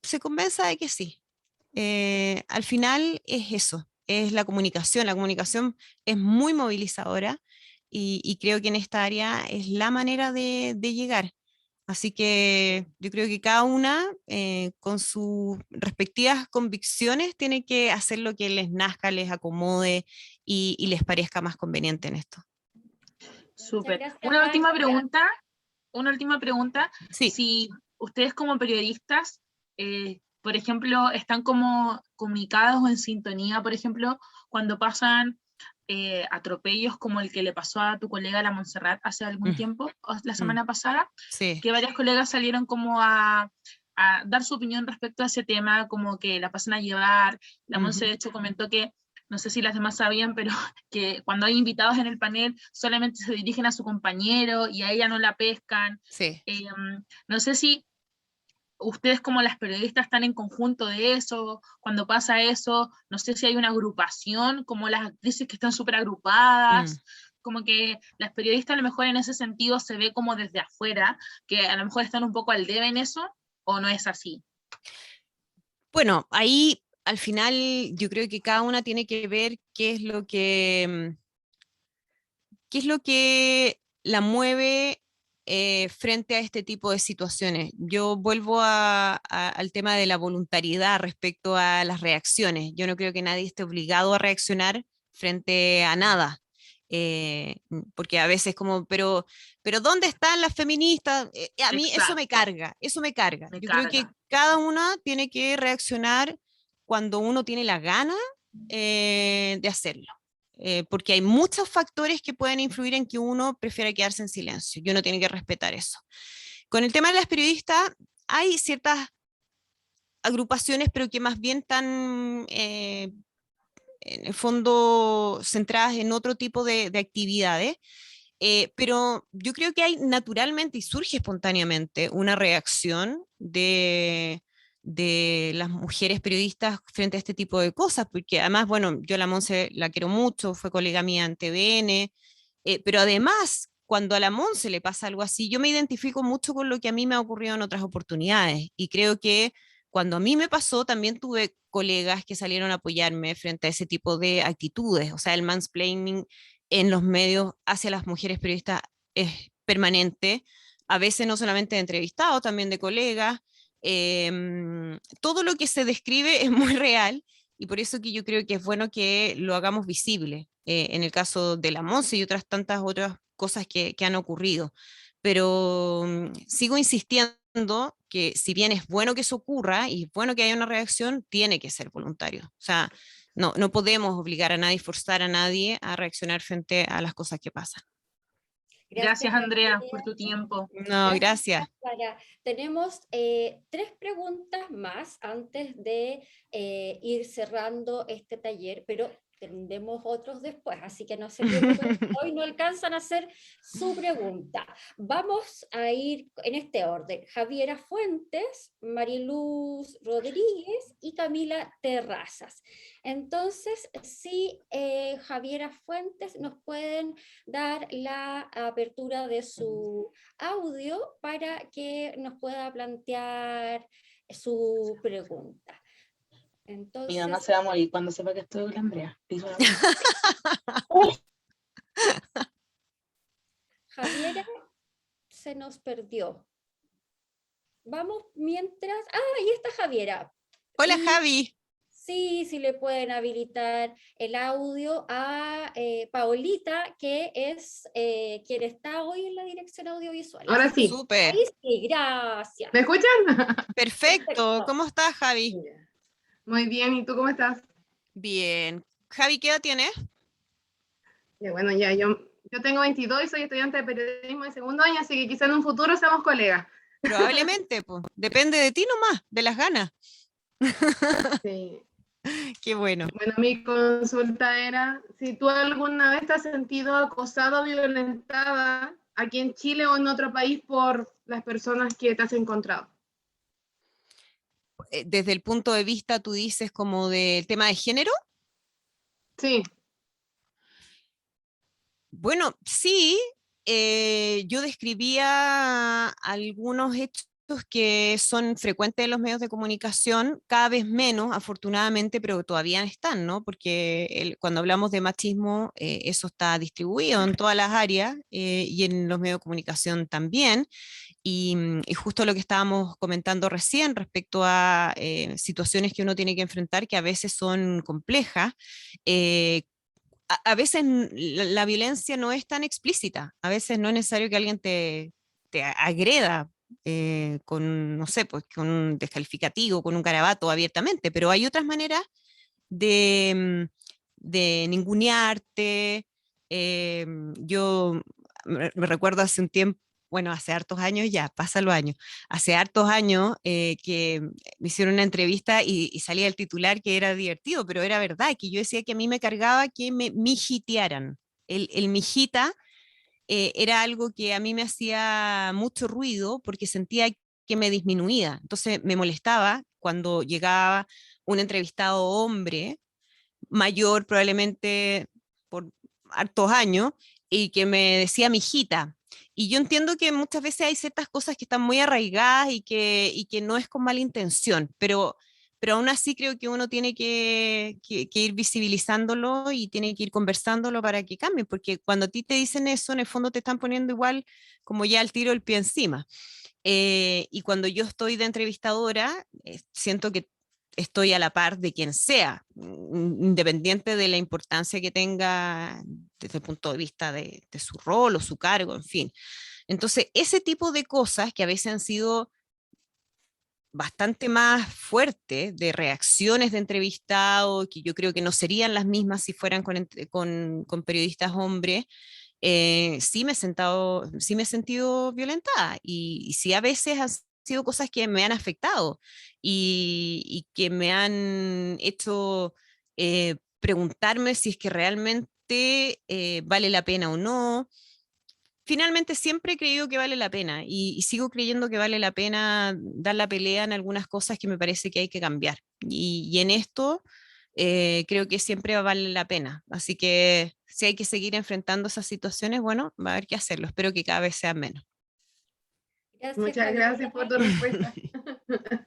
se convenza de que sí. Al final es eso, es la comunicación. La comunicación es muy movilizadora, y creo que en esta área es la manera de llegar. Así que yo creo que cada una, con sus respectivas convicciones, tiene que hacer lo que les nazca, les acomode y les parezca más conveniente en esto. Súper. gracias, Una última Bárbara. pregunta. Sí. Si ustedes como periodistas, por ejemplo, están como comunicados o en sintonía, por ejemplo, cuando pasan atropellos como el que le pasó a tu colega, la Montserrat, hace algún tiempo, o la semana pasada, Sí. que varias colegas salieron como a dar su opinión respecto a ese tema, como que la pasan a llevar. La Monse, de hecho, comentó que, no sé si las demás sabían, pero que cuando hay invitados en el panel solamente se dirigen a su compañero y a ella no la pescan. Sí. No sé si ustedes como las periodistas están en conjunto de eso, cuando pasa eso, no sé si hay una agrupación, como las actrices que están súper agrupadas, como que las periodistas a lo mejor en ese sentido se ve como desde afuera, que a lo mejor están un poco al debe en eso, o no es así. Bueno, ahí al final yo creo que cada una tiene que ver qué es lo que la mueve frente a este tipo de situaciones. Yo vuelvo al tema de la voluntariedad respecto a las reacciones. Yo no creo que nadie esté obligado a reaccionar frente a nada. Porque a veces pero ¿dónde están las feministas? A mí eso me carga, Yo creo que cada una tiene que reaccionar cuando uno tiene la gana de hacerlo. Porque hay muchos factores que pueden influir en que uno prefiera quedarse en silencio, y uno tiene que respetar eso. Con el tema de las periodistas, hay ciertas agrupaciones, pero que más bien están en el fondo centradas en otro tipo de actividades, pero yo creo que hay naturalmente y surge espontáneamente una reacción de las mujeres periodistas frente a este tipo de cosas, porque además, bueno, yo a la Monse la quiero mucho, fue colega mía en TVN, pero además, cuando a la Monse le pasa algo así, yo me identifico mucho con lo que a mí me ha ocurrido en otras oportunidades, y creo que cuando a mí me pasó, también tuve colegas que salieron a apoyarme frente a ese tipo de actitudes. O sea, el mansplaining en los medios hacia las mujeres periodistas es permanente, a veces no solamente de entrevistados, también de colegas. Todo lo que se describe es muy real, y por eso que yo creo que es bueno que lo hagamos visible, en el caso de la Monse y otras tantas otras cosas que han ocurrido. Pero sigo insistiendo que si bien es bueno que eso ocurra y es bueno que haya una reacción, tiene que ser voluntario. O sea, no podemos obligar a nadie, forzar a nadie a reaccionar frente a las cosas que pasan. Gracias, Andrea, por tu tiempo. No, gracias. Tenemos 3 preguntas más antes de ir cerrando este taller, pero tendremos otros después, así que no se preocupen, hoy no alcanzan a hacer su pregunta. Vamos a ir en este orden: Javiera Fuentes, Mariluz Rodríguez y Camila Terrazas. Entonces, si Javiera Fuentes nos pueden dar la apertura de su audio para que nos pueda plantear su pregunta. Entonces, Mi mamá se va a morir cuando sepa que estoy con Andrea. Javiera se nos perdió. Vamos mientras... ahí está Javiera. Hola, Javi. Sí, le pueden habilitar el audio a Paolita, que es quien está hoy en la dirección audiovisual. Ahora sí. Súper. Ahí sí, gracias. ¿Me escuchan? Perfecto. ¿Cómo estás, Javi? Muy bien, ¿y tú cómo estás? Bien. Javi, ¿qué edad tienes? Bueno, ya yo tengo 22 y soy estudiante de periodismo de segundo año, así que quizá en un futuro seamos colegas. Probablemente, pues. Depende de ti nomás, de las ganas. Sí. Qué bueno. Bueno, mi consulta era si tú alguna vez te has sentido acosada o violentada aquí en Chile o en otro país por las personas que te has encontrado. Desde el punto de vista, tú dices, como del tema de género. Sí, Bueno, sí, yo describía algunos hechos que son frecuentes en los medios de comunicación, cada vez menos, afortunadamente, pero todavía están, ¿no? Porque cuando hablamos de machismo, eso está distribuido en todas las áreas y en los medios de comunicación también. Y justo lo que estábamos comentando recién respecto a situaciones que uno tiene que enfrentar que a veces son complejas. A veces la violencia no es tan explícita, a veces no es necesario que alguien te agreda con, no sé, pues con un descalificativo, con un garabato abiertamente, pero hay otras maneras de ningunearte. Yo me recuerdo hace un tiempo, bueno, hace hartos años ya, pasa los años, hace hartos años que me hicieron una entrevista y salía el titular que era divertido, pero era verdad, que yo decía que a mí me cargaba que me mijitearan. El mijita era algo que a mí me hacía mucho ruido porque sentía que me disminuía. Entonces me molestaba cuando llegaba un entrevistado hombre, mayor probablemente por hartos años, y que me decía mijita. Y yo entiendo que muchas veces hay ciertas cosas que están muy arraigadas y que no es con mala intención, pero aún así creo que uno tiene que ir visibilizándolo y tiene que ir conversándolo para que cambie, porque cuando a ti te dicen eso, en el fondo te están poniendo igual como ya al tiro el pie encima. Y cuando yo estoy de entrevistadora, siento que estoy a la par de quien sea, independiente de la importancia que tenga desde el punto de vista de su rol o su cargo, en fin. Entonces, ese tipo de cosas que a veces han sido bastante más fuertes, de reacciones de entrevistados, que yo creo que no serían las mismas si fueran con periodistas hombres, sí me he sentido violentada y sí a veces han sido cosas que me han afectado y que me han hecho preguntarme si es que realmente vale la pena o no. Finalmente siempre he creído que vale la pena y sigo creyendo que vale la pena dar la pelea en algunas cosas que me parece que hay que cambiar. Y en esto creo que siempre vale la pena. Así que si hay que seguir enfrentando esas situaciones, bueno, va a haber que hacerlo. Espero que cada vez sean menos. Gracias, muchas Andrea. gracias por tu respuesta.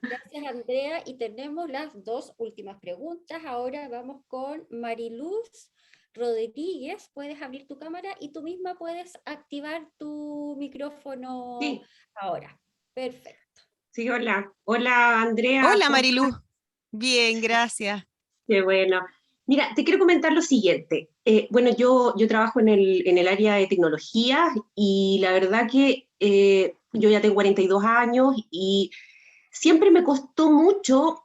Gracias, Andrea. Y tenemos las dos últimas preguntas. Ahora vamos con Mariluz Rodríguez. Puedes abrir tu cámara y tú misma puedes activar tu micrófono Sí, ahora. Perfecto. sí, hola. Hola, Andrea. Hola ¿Cómo Marilu, estás? bien, gracias. Qué bueno. Mira, te quiero comentar lo siguiente. Bueno, yo trabajo en el área de tecnología y la verdad que yo ya tengo 42 años y siempre me costó mucho,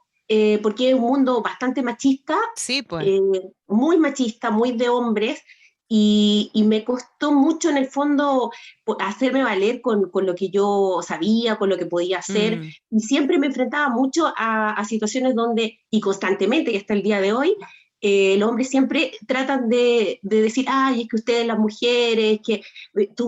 porque es un mundo bastante machista, Sí, pues. eh, muy machista, muy de hombres, y me costó mucho en el fondo hacerme valer con lo que yo sabía, con lo que podía hacer, Mm, y siempre me enfrentaba mucho a situaciones donde, y constantemente, y hasta el día de hoy, los hombres siempre tratan de decir, ay, es que ustedes las mujeres, que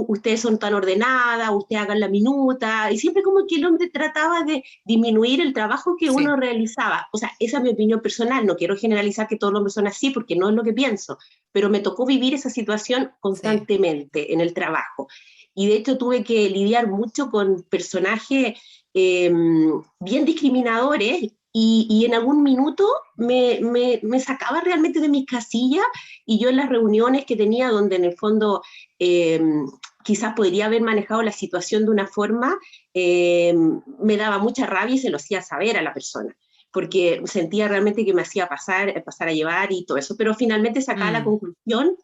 ustedes son tan ordenadas, ustedes hagan la minuta, y siempre como que el hombre trataba de disminuir el trabajo que sí, uno realizaba. O sea, esa es mi opinión personal, no quiero generalizar que todos los hombres son así, porque no es lo que pienso, pero me tocó vivir esa situación sí. constantemente en el trabajo. Y de hecho tuve que lidiar mucho con personajes bien discriminadores y en algún minuto me sacaba realmente de mis casillas y yo en las reuniones que tenía donde en el fondo eh, quizás podría haber manejado la situación de una forma, me daba mucha rabia y se lo hacía saber a la persona, porque sentía realmente que me hacía pasar a llevar y todo eso, pero finalmente sacaba la Mm, conclusión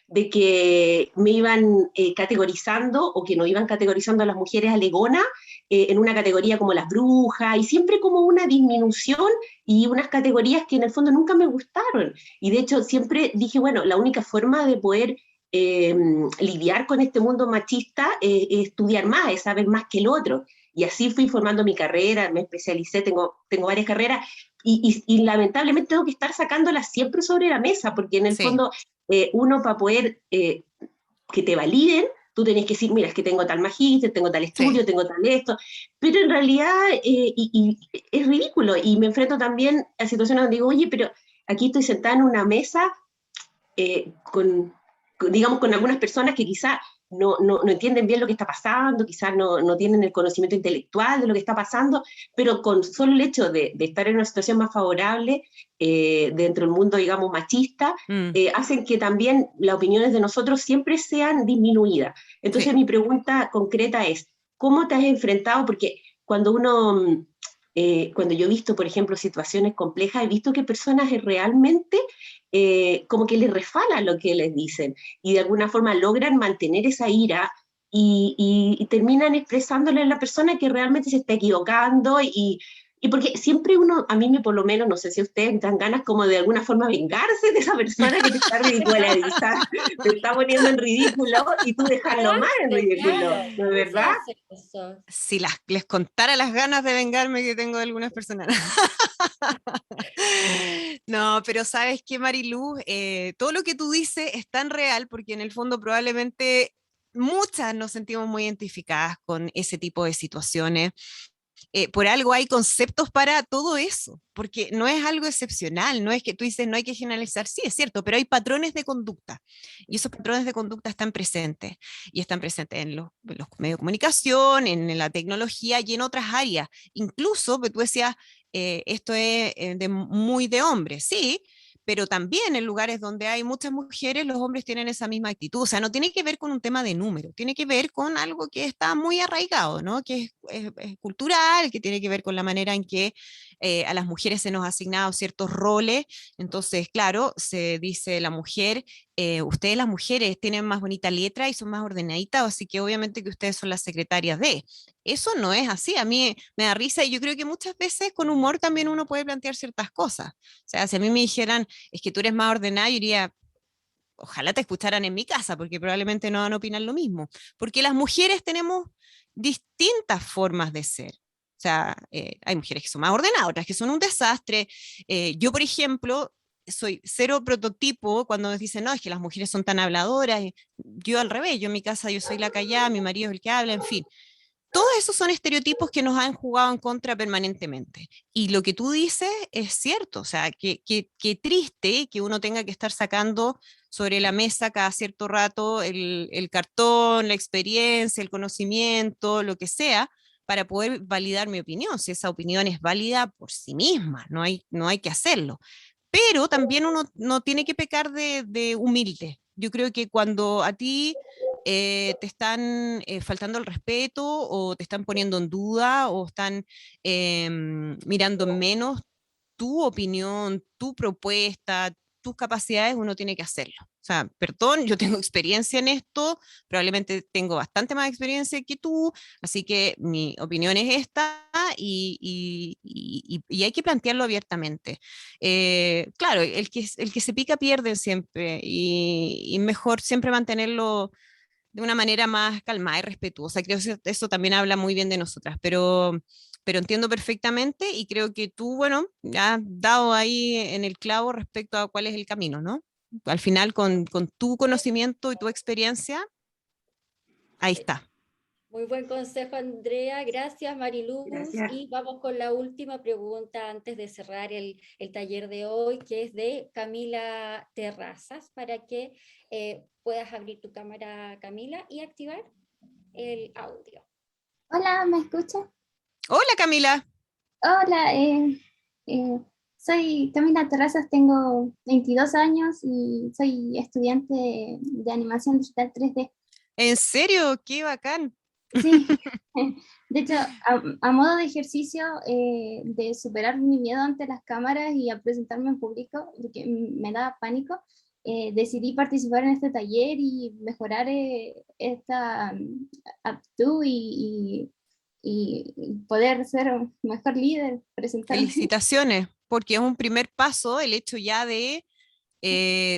de que me iban categorizando o que no iban categorizando a las mujeres alegonas en una categoría como las brujas y siempre como una disminución y unas categorías que en el fondo nunca me gustaron. Y de hecho siempre dije, bueno, la única forma de poder lidiar con este mundo machista es estudiar más, es saber más que el otro. y así fui formando mi carrera, me especialicé, tengo varias carreras, y lamentablemente tengo que estar sacándolas siempre sobre la mesa, porque en el Sí. fondo uno para poder que te validen, tú tenés que decir, mira, es que tengo tal magíster, tengo tal estudio, Sí. tengo tal esto, pero en realidad y es ridículo, y me enfrento también a situaciones donde digo, oye, pero aquí estoy sentada en una mesa digamos, con algunas personas que quizás no entienden bien lo que está pasando, quizás no tienen el conocimiento intelectual de lo que está pasando, pero con solo el hecho de estar en una situación más favorable dentro del mundo, digamos, machista, hacen que también las opiniones de nosotros siempre sean disminuidas. Entonces Sí. mi pregunta concreta es, ¿cómo te has enfrentado? Porque cuando cuando yo he visto, por ejemplo, situaciones complejas, he visto que personas realmente como que les refala lo que les dicen y de alguna forma logran mantener esa ira y terminan expresándole a la persona que realmente se está equivocando y porque siempre uno, a mí por lo menos, no sé si a ustedes dan ganas como de alguna forma vengarse de esa persona que te está ridiculizando, te está poniendo en ridículo y tú dejarlo más en ridículo, Claro, ¿no es se verdad? hace eso. Si les contara las ganas de vengarme que tengo de algunas personas. No, pero sabes qué, Marilú, todo lo que tú dices es tan real porque en el fondo probablemente muchas nos sentimos muy identificadas con ese tipo de situaciones. Por algo hay conceptos para todo eso, porque no es algo excepcional, no es que tú dices no hay que generalizar, sí es cierto, pero hay patrones de conducta y esos patrones de conducta están presentes y están presentes en los medios de comunicación, en la tecnología y en otras áreas. Incluso, tú decías, esto es muy de hombres, sí, pero también en lugares donde hay muchas mujeres, los hombres tienen esa misma actitud. O sea, no tiene que ver con un tema de número, tiene que ver con algo que está muy arraigado, ¿no? Que es cultural, que tiene que ver con la manera en que a las mujeres se nos ha asignado ciertos roles. Entonces, claro, se dice la mujer, ustedes las mujeres tienen más bonita letra y son más ordenaditas, así que obviamente que ustedes son las secretarias de. Eso no es así, a mí me da risa y yo creo que muchas veces con humor también uno puede plantear ciertas cosas. O sea, si a mí me dijeran, es que tú eres más ordenada, yo diría, ojalá te escucharan en mi casa, porque probablemente no van a opinar lo mismo. Porque las mujeres tenemos distintas formas de ser. O sea, hay mujeres que son más ordenadas, otras que son un desastre. Yo, por ejemplo, soy cero prototipo cuando nos dicen, no, es que las mujeres son tan habladoras. Yo al revés, yo en mi casa yo soy la callada, mi marido es el que habla, en fin. Todos esos son estereotipos que nos han jugado en contra permanentemente. Y lo que tú dices es cierto, o sea, que triste que uno tenga que estar sacando sobre la mesa cada cierto rato el cartón, la experiencia, el conocimiento, lo que sea, para poder validar mi opinión. Si esa opinión es válida por sí misma, no hay que hacerlo. Pero también uno no tiene que pecar de humilde. Yo creo que cuando a ti te están faltando el respeto o te están poniendo en duda o están mirando en menos tu opinión, tu propuesta, tus capacidades, uno tiene que hacerlo. O sea, perdón, yo tengo experiencia en esto, probablemente tengo bastante más experiencia que tú, así que mi opinión es esta y hay que plantearlo abiertamente. Claro, el que se pica pierde siempre y mejor siempre mantenerlo de una manera más calmada y respetuosa. Creo que eso también habla muy bien de nosotras, pero entiendo perfectamente y creo que tú, bueno, has dado ahí en el clavo respecto a cuál es el camino, ¿no? Al final, con tu conocimiento y tu experiencia, ahí Sí. está. Muy buen consejo, Andrea. Gracias, Mariluz. Gracias. Y vamos con la última pregunta antes de cerrar el taller de hoy, que es de Camila Terrazas, para que puedas abrir tu cámara, Camila, y activar el audio. Hola, ¿me escucha? Hola, Camila. Hola, soy Camila Terrazas, tengo 22 años y soy estudiante de animación digital 3D. ¿En serio? ¡Qué bacán! Sí, de hecho, a modo de ejercicio de superar mi miedo ante las cámaras y a presentarme en público, porque me da pánico, decidí participar en este taller y mejorar esta aptitud y poder ser un mejor líder, presentarme. Felicitaciones, porque es un primer paso el hecho ya de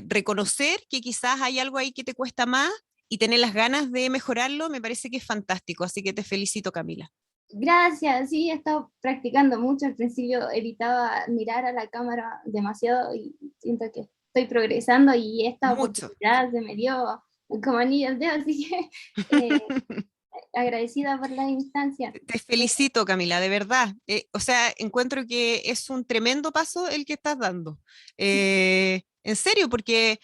reconocer que quizás hay algo ahí que te cuesta más y tener las ganas de mejorarlo, me parece que es fantástico. Así que te felicito, Camila. Gracias, sí, he estado practicando mucho. Al principio evitaba mirar a la cámara demasiado y siento que estoy progresando y esta Mucho. oportunidad se me dio como anillo al dedo, así que agradecida por la instancia. Te felicito, Camila, de verdad. O sea, encuentro que es un tremendo paso el que estás dando. En serio, porque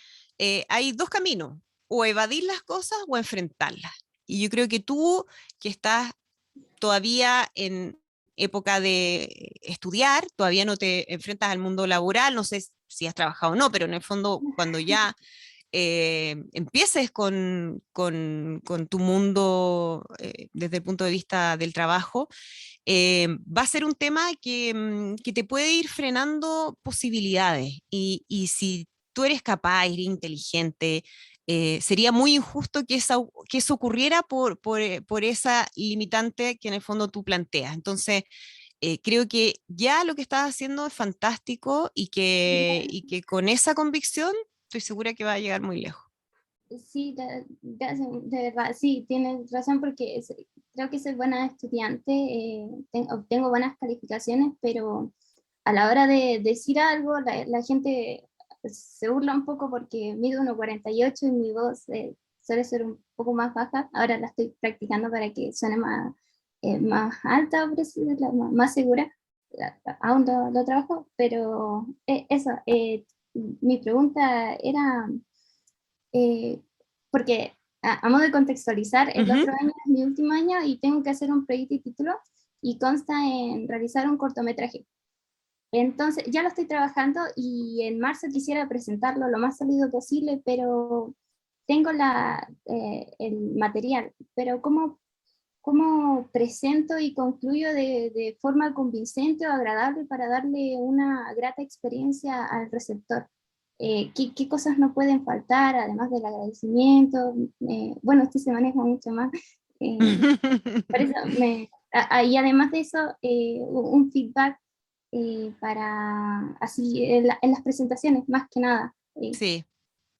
hay dos caminos, o evadir las cosas o enfrentarlas. Y yo creo que tú, que estás todavía en época de estudiar, todavía no te enfrentas al mundo laboral, no sé si has trabajado o no, pero en el fondo cuando ya empieces con tu mundo desde el punto de vista del trabajo, va a ser un tema que te puede ir frenando posibilidades. Y si tú eres capaz, eres inteligente, sería muy injusto que eso ocurriera por esa limitante que en el fondo tú planteas. Entonces, creo que ya lo que estás haciendo es fantástico y que con esa convicción estoy segura que va a llegar muy lejos. Sí, de verdad, sí, tienes razón porque creo que soy buena estudiante, obtengo buenas calificaciones, pero a la hora de decir algo, la gente se burla un poco porque mido 1,48 y mi voz suele ser un poco más baja. Ahora la estoy practicando para que suene más alta, por decirlo, más segura. Aún lo trabajo, pero eso, mi pregunta era eh, porque a modo de contextualizar, el Ujú. otro año es mi último año y tengo que hacer un proyecto y título y consta en realizar un cortometraje. Entonces, ya lo estoy trabajando y en marzo quisiera presentarlo lo más sólido posible, pero tengo el material, pero ¿cómo presento y concluyo de forma convincente o agradable para darle una grata experiencia al receptor? ¿Qué cosas no pueden faltar, además del agradecimiento? Bueno, usted se maneja mucho más. Por eso y además de eso, un feedback para así en las presentaciones, más que nada. Sí.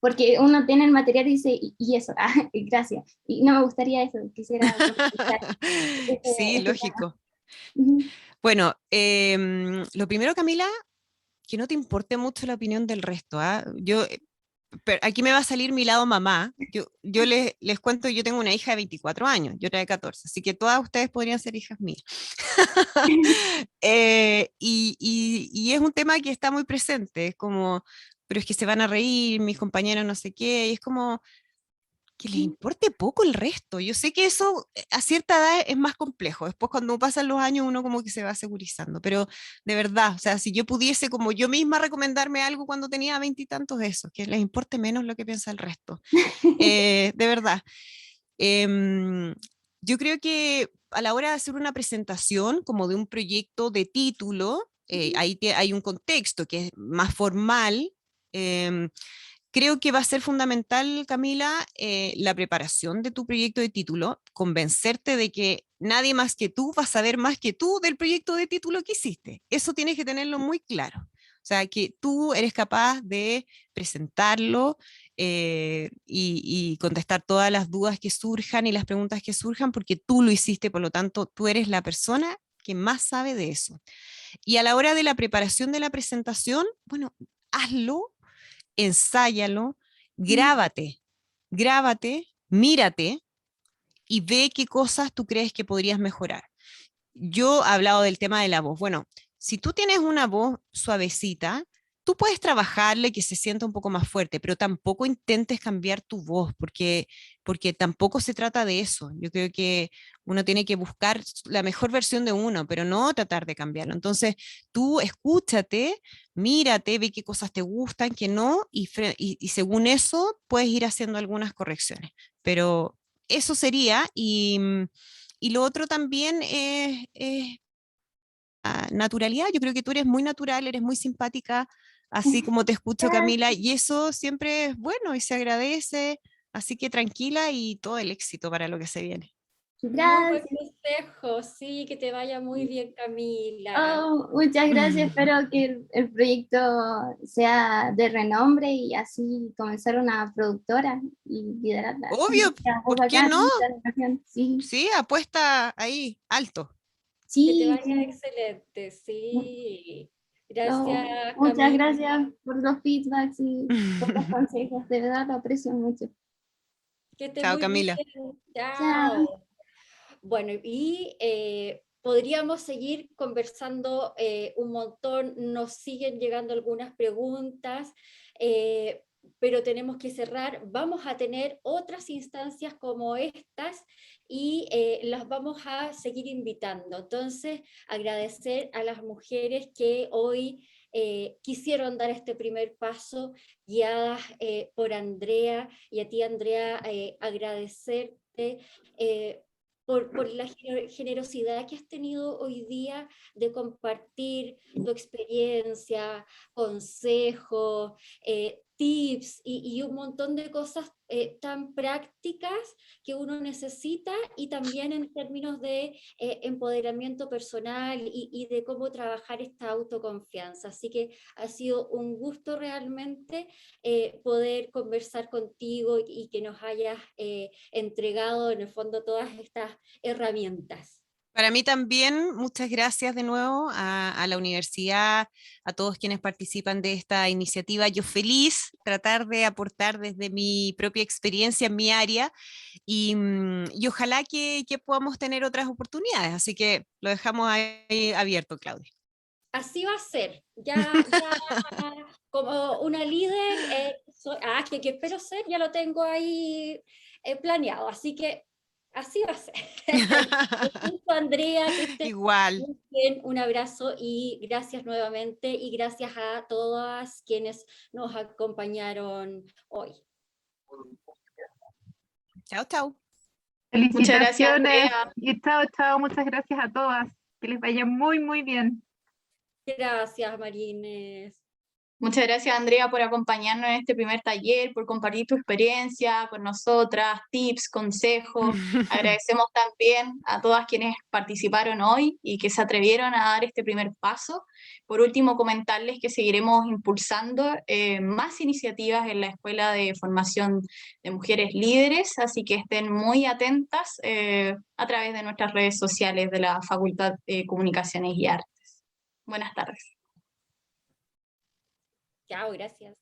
Porque uno tiene el material y dice, y eso, gracias. Y no me gustaría eso, quisiera profundizar Sí, ese tema. lógico. Ujú. Bueno, lo primero, Camila, que no te importe mucho la opinión del resto, ¿ah? Pero aquí me va a salir mi lado mamá. Yo les cuento, yo tengo una hija de 24 años, yo otra de 14, así que todas ustedes podrían ser hijas mías. Y es un tema que está muy presente, es como, pero es que se van a reír, mis compañeros no sé qué, y es como que les importe poco el resto. Yo sé que eso a cierta edad es más complejo, después cuando pasan los años uno como que se va segurizando, pero de verdad, o sea, si yo pudiese como yo misma recomendarme algo cuando tenía 20 y tantos, eso, que les importe menos lo que piensa el resto. De verdad. Em, yo creo que a la hora de hacer una presentación como de un proyecto de título, ahí hay un contexto que es más formal. em, Creo que va a ser fundamental, Camila, la preparación de tu proyecto de título, convencerte de que nadie más que tú va a saber más que tú del proyecto de título que hiciste. Eso tienes que tenerlo muy claro. O sea, que tú eres capaz de presentarlo y contestar todas las dudas que surjan y las preguntas que surjan porque tú lo hiciste, por lo tanto, tú eres la persona que más sabe de eso. Y a la hora de la preparación de la presentación, bueno, hazlo, ensáyalo, grábate, mírate y ve qué cosas tú crees que podrías mejorar. Yo he hablado del tema de la voz. Bueno, si tú tienes una voz suavecita, tú puedes trabajarle que se sienta un poco más fuerte, pero tampoco intentes cambiar tu voz, porque tampoco se trata de eso. Yo creo que uno tiene que buscar la mejor versión de uno, pero no tratar de cambiarlo. Entonces, tú escúchate, mírate, ve qué cosas te gustan, qué no, y según eso puedes ir haciendo algunas correcciones. Pero eso sería, y lo otro también es naturalidad. Yo creo que tú eres muy natural, eres muy simpática, así como te escucho, Camila, y eso siempre es bueno y se agradece. Así que tranquila y todo el éxito para lo que se viene. Muy buen Gracias. consejo, sí, que te vaya muy bien, Camila. Oh, muchas gracias. Espero que el proyecto sea de renombre y así comenzar una productora y liderarla. Obvio, Ya, muy ¿por qué bacán, no? mucha educación. Sí. Sí, apuesta ahí, alto. Sí, vaya sí. excelente, sí. No, Gracias, muchas Camila. gracias por los feedbacks y por los consejos, de verdad lo aprecio mucho. Que estés Chao, muy bien. Camila. Chao. Chao. Bueno, y podríamos seguir conversando un montón, nos siguen llegando algunas preguntas, pero tenemos que cerrar. Vamos a tener otras instancias como estas y las vamos a seguir invitando. Entonces, agradecer a las mujeres que hoy quisieron dar este primer paso, guiadas por Andrea, y a ti, Andrea, agradecerte por la generosidad que has tenido hoy día de compartir tu experiencia, consejos, tips y un montón de cosas tan prácticas que uno necesita, y también en términos de empoderamiento personal y de cómo trabajar esta autoconfianza. Así que ha sido un gusto realmente poder conversar contigo y que nos hayas entregado en el fondo todas estas herramientas. Para mí también, muchas gracias de nuevo a la universidad, a todos quienes participan de esta iniciativa. Yo feliz tratar de aportar desde mi propia experiencia en mi área y ojalá que podamos tener otras oportunidades. Así que lo dejamos ahí abierto, Claudia. Así va a ser. Ya como una líder, que espero ser, ya lo tengo ahí planeado. Así que así va a ser. Andrea, que estés Igual. muy bien, un abrazo y gracias nuevamente, y gracias a todas quienes nos acompañaron hoy. Chao, chao. Muchas gracias, Felicitaciones Andrea. y chao, chao. Muchas gracias a todas. Que les vaya muy, muy bien. Gracias, Marines. Muchas gracias, Andrea, por acompañarnos en este primer taller, por compartir tu experiencia con nosotras, tips, consejos. Agradecemos también a todas quienes participaron hoy y que se atrevieron a dar este primer paso. Por último, comentarles que seguiremos impulsando más iniciativas en la Escuela de Formación de Mujeres Líderes, así que estén muy atentas a través de nuestras redes sociales de la Facultad de Comunicaciones y Artes. Buenas tardes. Chao, gracias.